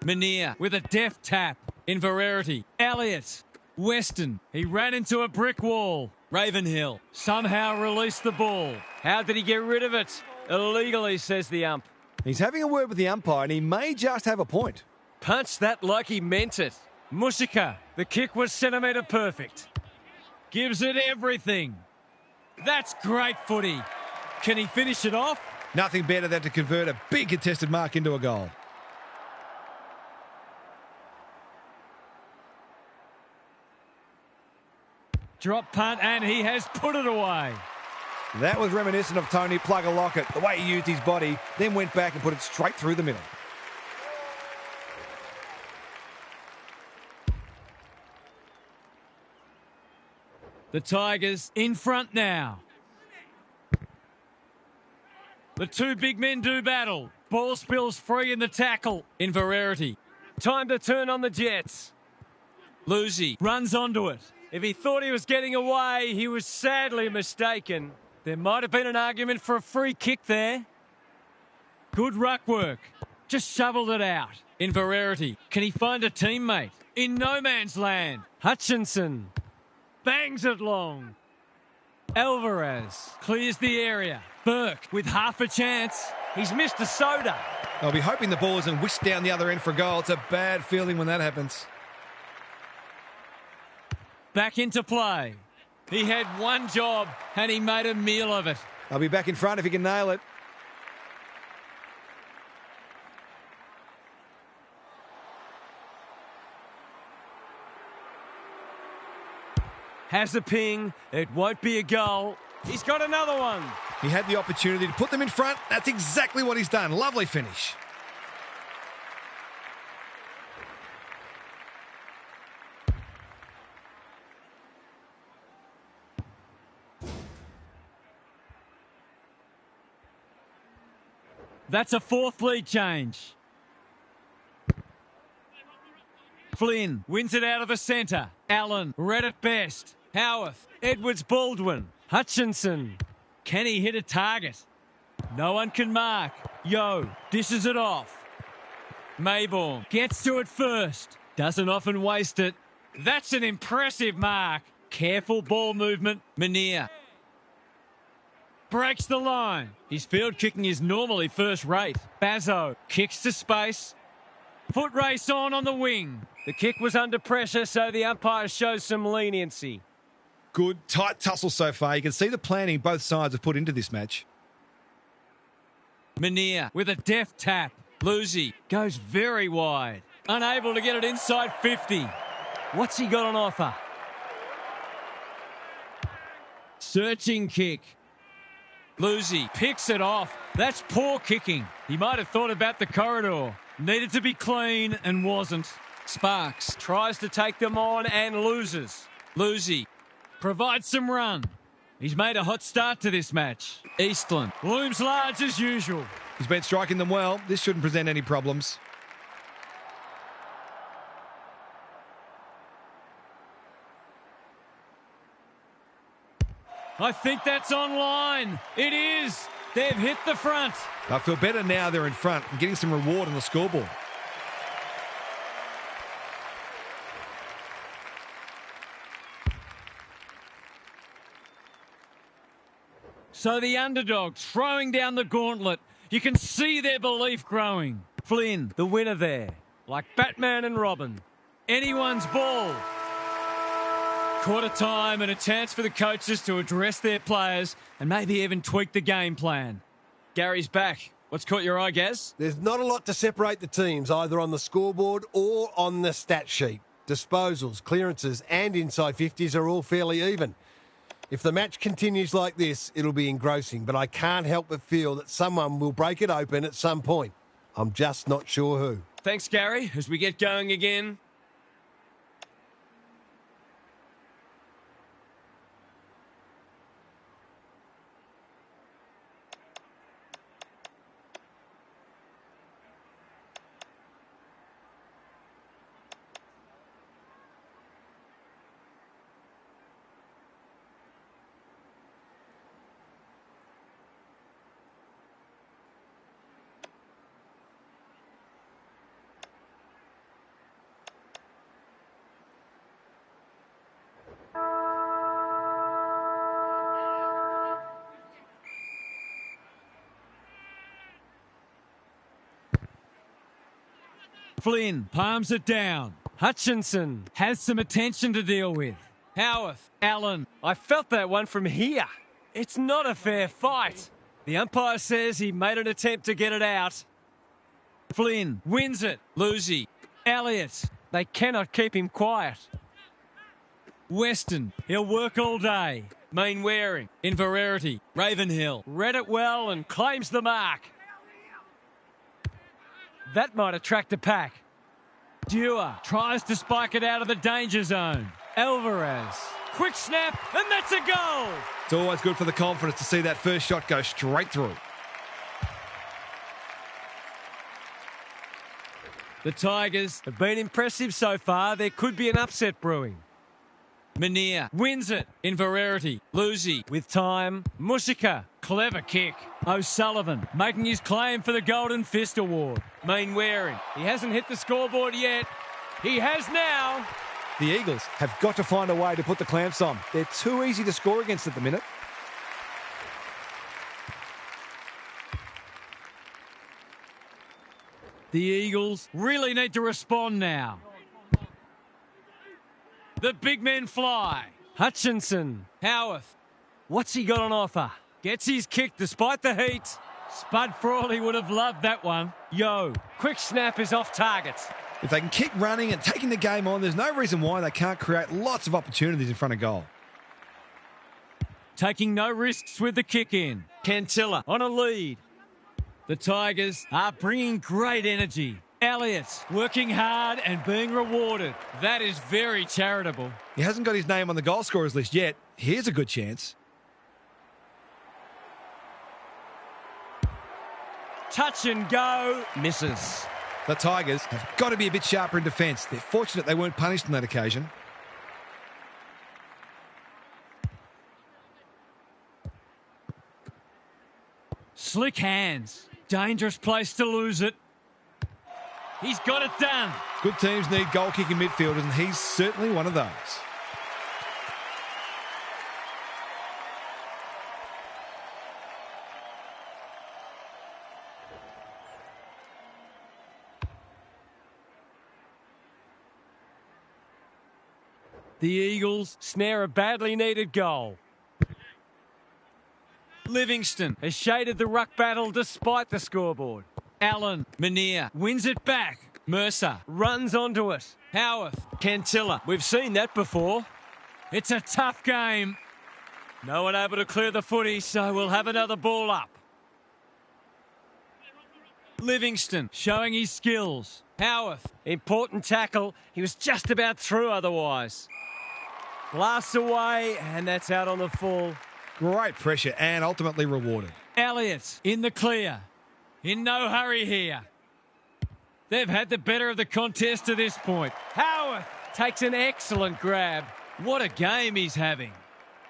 Menier with a deft tap. Inverarity. Elliott. Weston. He ran into a brick wall. Ravenhill somehow released the ball. How did he get rid of it? Illegally, says the ump. He's having a word with the umpire and he may just have a point. Punched that like he meant it. Mushika. The kick was centimetre perfect. Gives it everything. That's great footy. Can he finish it off? Nothing better than to convert a big contested mark into a goal. Drop punt, and he has put it away. That was reminiscent of Tony Plugger-Lockett, the way he used his body, then went back and put it straight through the middle. The Tigers in front now. The two big men do battle. Ball spills free in the tackle. Inverarity. Time to turn on the Jets. Lucy runs onto it. If he thought he was getting away, he was sadly mistaken. There might have been an argument for a free kick there. Good ruck work. Just shoveled it out. Inverarity. Can he find a teammate? In no man's land. Hutchinson. Bangs it long. Alvarez clears the area. Burke with half a chance. He's missed a soda. I'll be hoping the ball isn't whisked down the other end for a goal. It's a bad feeling when that happens. Back into play. He had one job and he made a meal of it. I'll be back in front if he can nail it. Has a ping. It won't be a goal. He's got another one. He had the opportunity to put them in front. That's exactly what he's done. Lovely finish. That's a fourth lead change. Flynn wins it out of the centre. Allen read it best. Howarth, Edwards, Baldwin, Hutchinson. Can he hit a target? No one can mark. Yo dishes it off. Mayborn gets to it first. Doesn't often waste it. That's an impressive mark. Careful ball movement. Manier breaks the line. His field kicking is normally first rate. Bazzo kicks to space. Foot race on the wing. The kick was under pressure, so the umpire shows some leniency. Good, tight tussle so far. You can see the planning both sides have put into this match. Manier with a deft tap. Lucy goes very wide. Unable to get it inside 50. What's he got on offer? Searching kick. Lucy picks it off. That's poor kicking. He might have thought about the corridor. Needed to be clean and wasn't. Sparks tries to take them on and loses. Lucy provides some run. He's made a hot start to this match. Eastland looms large as usual. He's been striking them well. This shouldn't present any problems. I think that's online. It is. They've hit the front. I feel better now they're in front and getting some reward on the scoreboard. So the underdogs throwing down the gauntlet. You can see their belief growing. Flynn, the winner there. Like Batman and Robin. Anyone's ball. Quarter time and a chance for the coaches to address their players and maybe even tweak the game plan. Gary's back. What's caught your eye, Gaz? There's not a lot to separate the teams, either on the scoreboard or on the stat sheet. Disposals, clearances and inside 50s are all fairly even. If the match continues like this, it'll be engrossing, but I can't help but feel that someone will break it open at some point. I'm just not sure who. Thanks, Gary. As we get going again. Flynn palms it down. Hutchinson Has some attention to deal with. Howarth. Allen. I felt that one from here. It's not a fair fight. The umpire says he made an attempt to get it out. Flynn wins it. Lucy. Elliott. They cannot keep him quiet. Weston. He'll work all day. Mainwaring. Inverarity. Ravenhill. Read it well and claims the mark. That might attract a pack. Dewar tries to spike it out of the danger zone. Alvarez. Quick snap, and that's a goal. It's always good for the confidence to see that first shot go straight through. The Tigers. Have been impressive so far. There could be an upset brewing. Manier wins it. Inverarity. Lucy with time. Mushika. Clever kick. O'Sullivan making his claim for the Golden Fist Award. Mainwaring. He hasn't hit the scoreboard yet. He has now. The Eagles have got to find a way to put the clamps on. They're too easy to score against at the minute. The Eagles really need to respond now. The big men fly. Hutchinson. Howarth. What's he got on offer? Gets his kick despite the heat. Spud Frawley would have loved that one. Yo. Quick snap is off target. If they can keep running and taking the game on, there's no reason why they can't create lots of opportunities in front of goal. Taking no risks with the kick in. Cantilla on a lead. The Tigers are bringing great energy. Elliott working hard and being rewarded. That is very charitable. He hasn't got his name on the goal scorers list yet. Here's a good chance. Touch and go. Misses. The Tigers have got to be a bit sharper in defence. They're fortunate they weren't punished on that occasion. Slick hands. Dangerous place to lose it. He's got it done. Good teams need goal-kicking midfielders, and he's certainly one of those. The Eagles snare a badly needed goal. Livingston Has shaded the ruck battle despite the scoreboard. Allen. Manier wins it back. Mercer Runs onto it. Howarth. Cantilla. We've seen that before. It's a tough game. No one able to clear the footy, so we'll have another ball up. Livingston showing his skills. Howarth. Important tackle. He was just about through otherwise. Blasts away, and that's out on the full. Great pressure and ultimately rewarded. Elliott in the clear. In no hurry here. They've had the better of the contest to this point. Howarth takes an excellent grab. What a game he's having.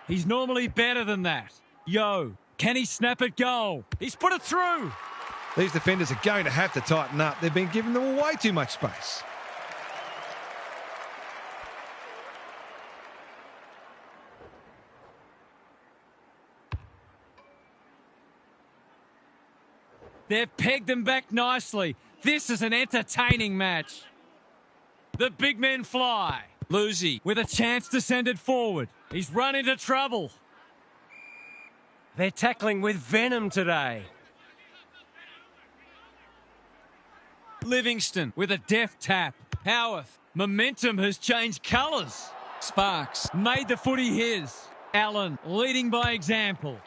He's normally better than that. Yo, can he snap it goal? He's put it through. These defenders are going to have to tighten up. They've been giving them way too much space. They've pegged them back nicely. This is an entertaining match. The big men fly. Lucy with a chance to send it forward. He's run into trouble. They're tackling with venom today. Livingston with a deft tap. Howarth. Momentum has changed colours. Sparks made the footy his. Allen leading by example.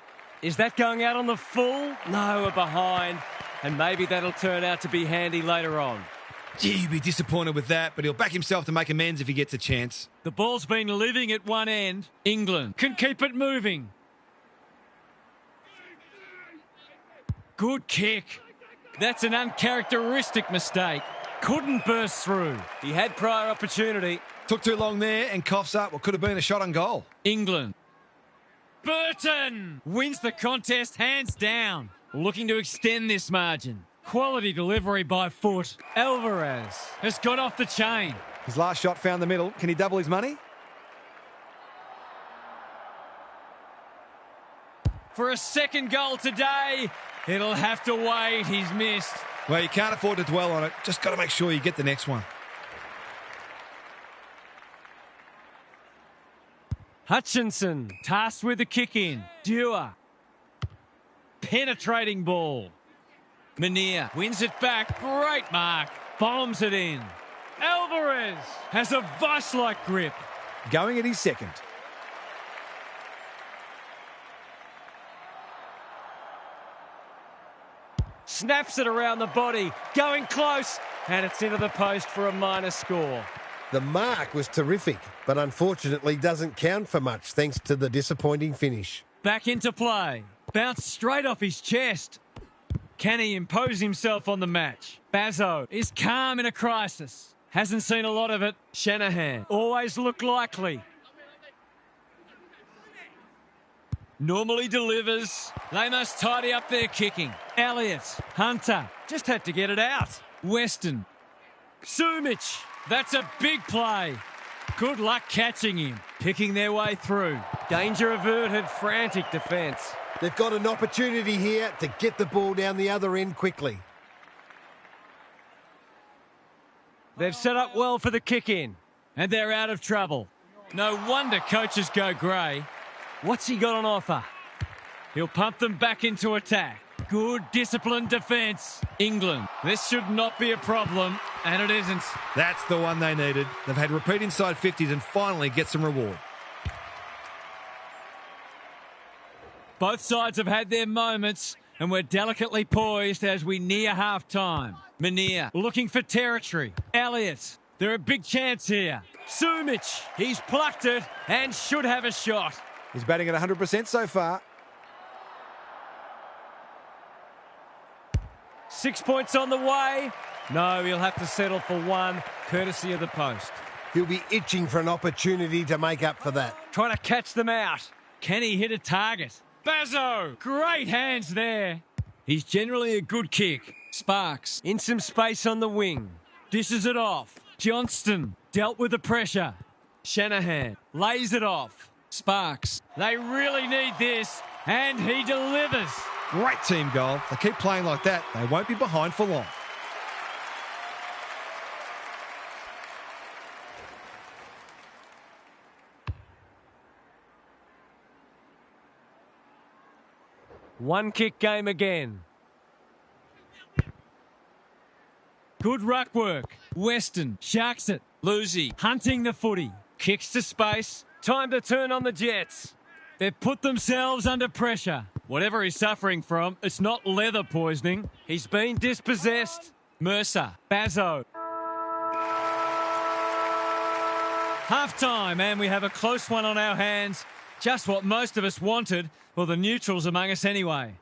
Is that going out on the full? No, we're behind. And maybe that'll turn out to be handy later on. Gee, he'd be disappointed with that, but he'll back himself to make amends if he gets a chance. The ball's been living at one end. England can keep it moving. Good kick. That's an uncharacteristic mistake. Couldn't burst through. He had prior opportunity. Took too long there and coughs up what could have been a shot on goal. England. Burton wins the contest hands down. Looking to extend this margin. Quality delivery by foot. Alvarez has got off the chain. His last shot found the middle. Can he double his money? For a second goal today, it'll have to wait. He's missed. Well, you can't afford to dwell on it. Just got to make sure you get the next one. Hutchinson tasked with the kick in. Dewar. Penetrating ball. Manier wins it back. Great mark. Bombs it in. Alvarez has a vice-like grip. Going at his second. Snaps it around the body. Going close. And it's into the post for a minor score. The mark was terrific, but unfortunately doesn't count for much thanks to the disappointing finish. Back into play. Bounced straight off his chest. Can he impose himself on the match? Bazzo is calm in a crisis. Hasn't seen a lot of it. Shanahan always looked likely. Normally delivers. They must tidy up their kicking. Elliott. Hunter just had to get it out. Weston. Sumic. That's a big play. Good luck catching him. Picking their way through. Danger averted, frantic defence. They've got an opportunity here to get the ball down the other end quickly. They've set up well for the kick-in. And they're out of trouble. No wonder coaches go grey. What's he got on offer? He'll pump them back into attack. Good disciplined defence. England. This should not be a problem, and it isn't. That's the one they needed. They've had repeat inside 50s and finally get some reward. Both sides have had their moments, and we're delicately poised as we near half-time. Manier looking for territory. Elliott, they're a big chance here. Sumic, he's plucked it and should have a shot. He's batting at 100% so far. 6 points on the way. No, he'll have to settle for one, courtesy of the post. He'll be itching for an opportunity to make up for that. Trying to catch them out. Can he hit a target? Bazzo, great hands there. He's generally a good kick. Sparks. In some space on the wing. Dishes it off. Johnston dealt with the pressure. Shanahan. Lays it off. Sparks. They really need this, and he delivers. Great team goal. If they keep playing like that, they won't be behind for long. One kick game again. Good ruck work. Weston sharks it. Lucy. Hunting the footy. Kicks to space. Time to turn on the Jets. They've put themselves under pressure. Whatever he's suffering from, it's not leather poisoning. He's been dispossessed. Mercer. Bazzo. Half-time, and we have a close one on our hands. Just what most of us wanted. Well, the neutrals among us anyway.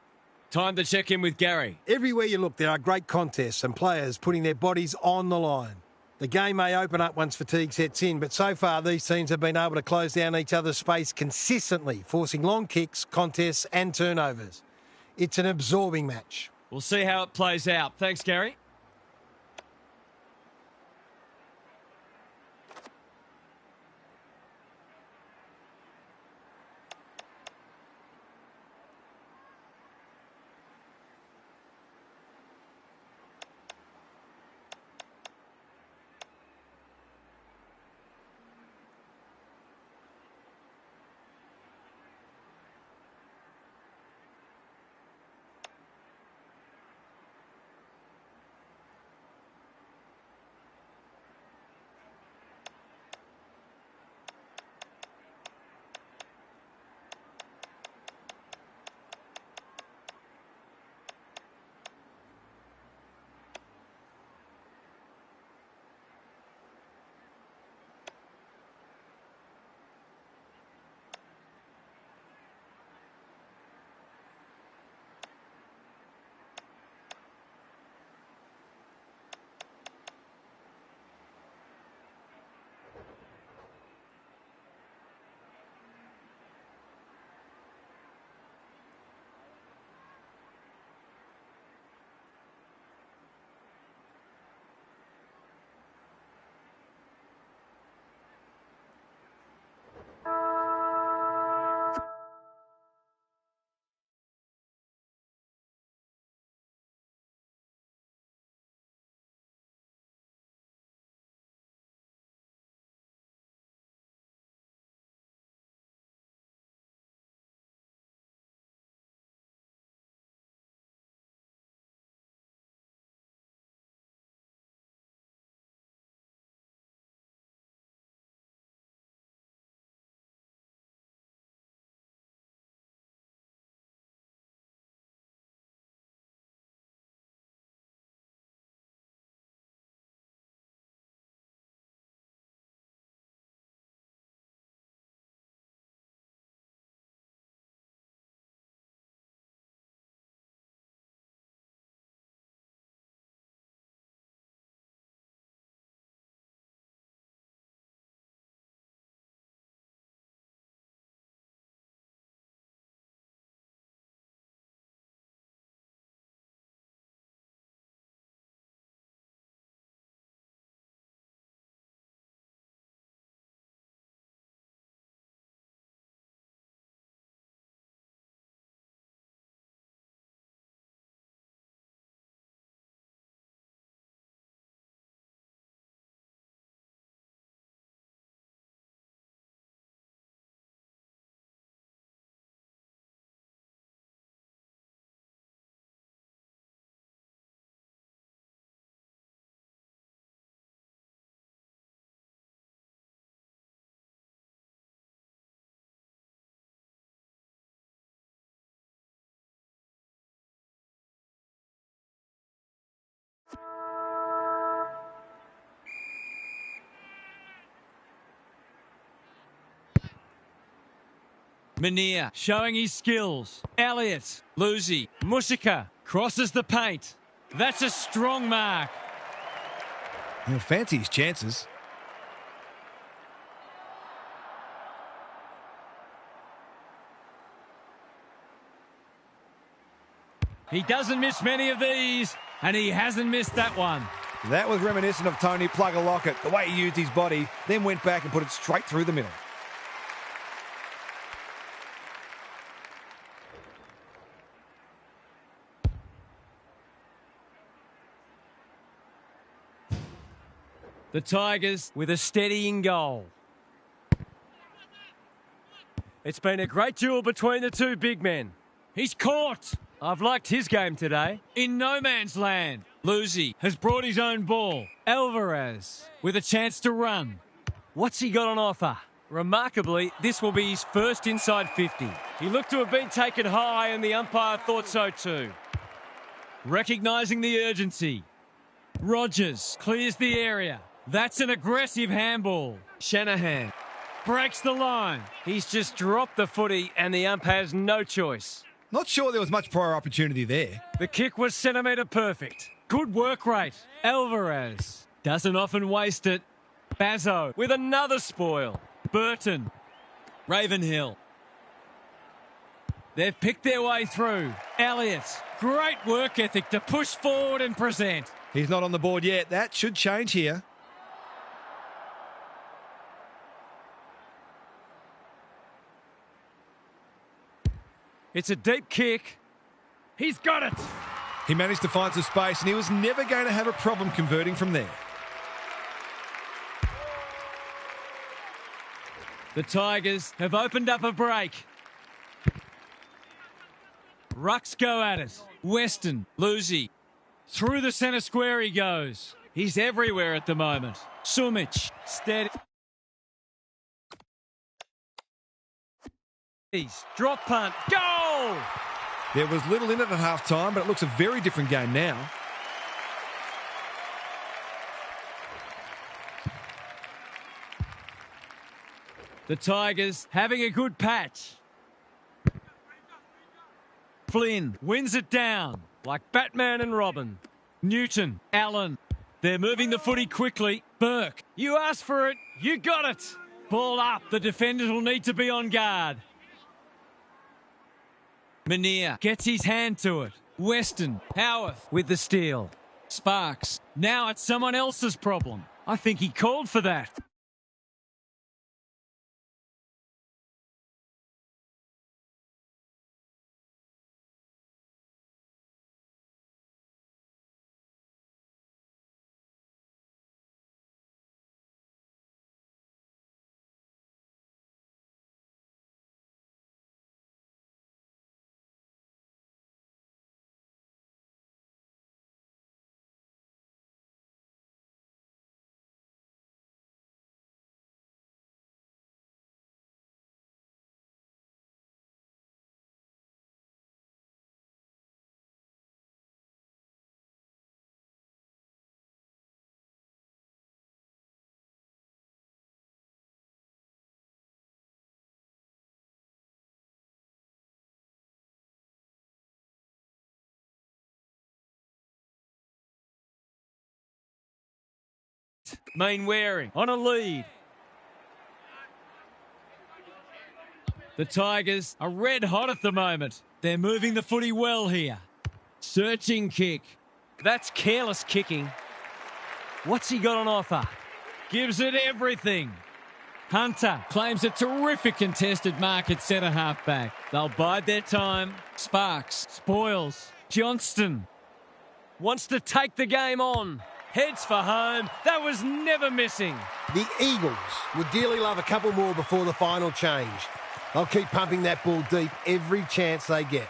Time to check in with Gary. Everywhere you look, there are great contests and players putting their bodies on the line. The game may open up once fatigue sets in, but so far these teams have been able to close down each other's space consistently, forcing long kicks, contests and turnovers. It's an absorbing match. We'll see how it plays out. Thanks, Gary. Menier showing his skills. Elliott. Lucy. Mushika crosses the paint. That's a strong mark. He'll fancy his chances. He doesn't miss many of these, and he hasn't missed that one. That was reminiscent of Tony Plugger-Lockett, the way he used his body, then went back and put it straight through the middle. The Tigers with a steadying goal. It's been a great duel between the two big men. He's caught. I've liked his game today. In no man's land. Lucy Has brought his own ball. Alvarez with a chance to run. What's he got on offer? Remarkably, this will be his first inside 50. He looked to have been taken high and the umpire thought so too. Recognising the urgency. Rogers clears the area. That's an aggressive handball. Shanahan Breaks the line. He's just dropped the footy and the ump has no choice. Not sure there was much prior opportunity there. The kick was centimetre perfect. Good work rate. Alvarez doesn't often waste it. Bazzo With another spoil. Burton. Ravenhill. They've picked their way through. Elliott. Great work ethic to push forward and present. He's not on the board yet. That should change here. It's a deep kick. He's got it. He managed to find some space and he was never going to have a problem converting from there. The Tigers have opened up a break. Rucks go at it. Weston. Lucy Through the centre square he goes. He's everywhere at the moment. Sumich. Steady. Drop punt. Goal! There was little in it at half-time, but it looks a very different game now. The Tigers having a good patch. Flynn wins it down. Like Batman and Robin. Newton. Allen. They're moving the footy quickly. Burke. You asked for it. You got it. Ball up. The defenders will need to be on guard. Menier gets his hand to it. Weston. Howarth with the steal. Sparks. Now it's someone else's problem. I think he called for that. Mainwaring on a lead. The Tigers are red hot at the moment. They're moving the footy well here. Searching kick. That's careless kicking. What's he got on offer? Gives it everything. Hunter claims a terrific contested mark at centre half back. They'll bide their time. Sparks spoils. Johnston Wants to take the game on. Heads for home. That was never missing. The Eagles would dearly love a couple more before the final change. They'll keep pumping that ball deep every chance they get.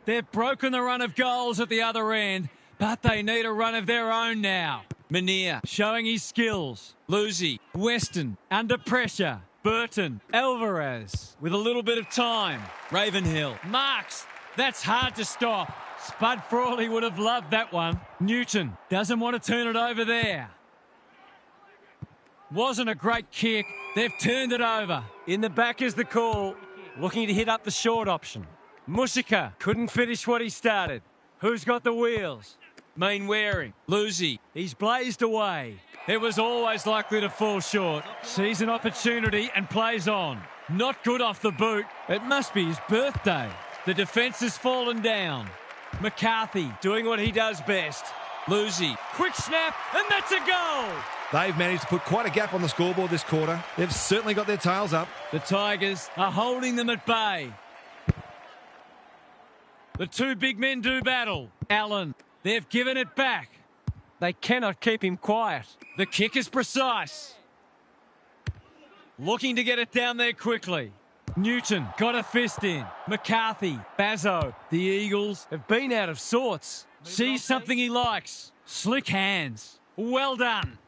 They've broken the run of goals at the other end, but they need a run of their own now. Menier showing his skills. Lucy Weston under pressure. Burton. Alvarez with a little bit of time. Ravenhill. Marks. That's hard to stop. Spud Frawley would have loved that one. Newton doesn't want to turn it over there. Wasn't a great kick. They've turned it over. In the back is the call. Looking to hit up the short option. Mushika couldn't finish what he started. Who's got the wheels? Mainwaring. Lucy. He's blazed away. It was always likely to fall short. Sees an opportunity and plays on. Not good off the boot. It must be his birthday. The defence has fallen down. McCarthy Doing what he does best. Lucy. quick snap, and that's a goal. They've managed to put quite a gap on the scoreboard this quarter. They've certainly got their tails up. The Tigers are holding them at bay. The two big men do battle. Allen, they've given it back. They cannot keep him quiet. The kick is precise. Looking to get it down there quickly. Newton got a fist in. McCarthy, Bazzo. The Eagles Have been out of sorts. sees something he likes. Slick hands. Well done.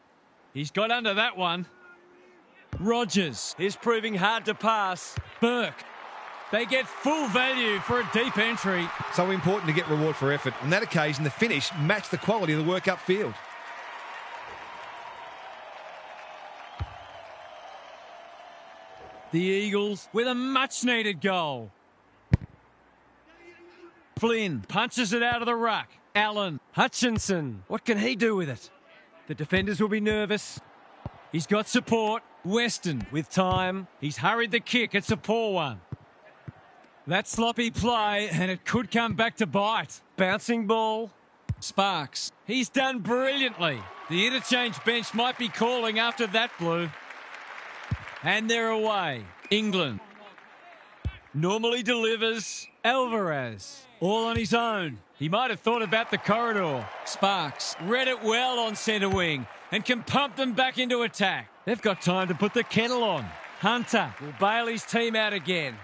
He's got under that one. Rogers. Is proving hard to pass. Burke. They get full value for a deep entry. So important to get reward for effort. On that occasion, the finish matched the quality of the work upfield. The Eagles with a much-needed goal. Flynn punches it out of the ruck. Allen. Hutchinson. What can he do with it? The defenders will be nervous. He's got support. Weston with time. He's hurried the kick. It's a poor one. That sloppy play, and it could come back to bite. Bouncing ball. Sparks. He's done brilliantly. The interchange bench might be calling after that blue. And they're away. England. Normally delivers. Alvarez. All on his own. He might have thought about the corridor. Sparks read it well on centre wing and can pump them back into attack. They've got time to put the kettle on. Hunter will bail his team out again.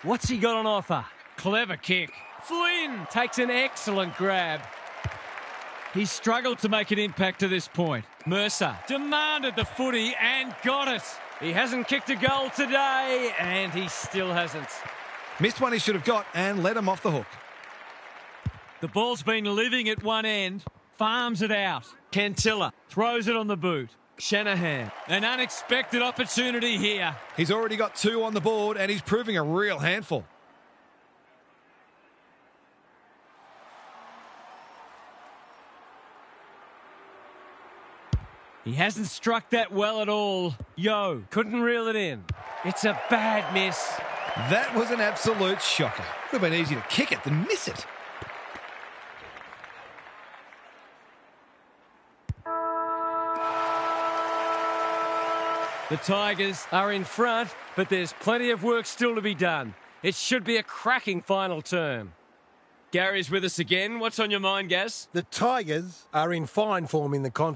What's he got on offer? Clever kick. Flynn takes an excellent grab. He's struggled to make an impact to this point. Mercer demanded the footy and got it. He hasn't kicked a goal today, and he still hasn't. Missed one he should have got and let him off the hook. The ball's been living at one end. Farms it out. Cantilla throws it on the boot. Shanahan. An unexpected opportunity here. He's already got 2 on the board and he's proving a real handful. He hasn't struck that well at all. Yo Couldn't reel it in. It's a bad miss. That was an absolute shocker. Would have been easy to kick it than miss it. The Tigers are in front, but there's plenty of work still to be done. It should be a cracking final term. Gary's with us again. What's on your mind, Gaz? The Tigers are in fine form in the contest.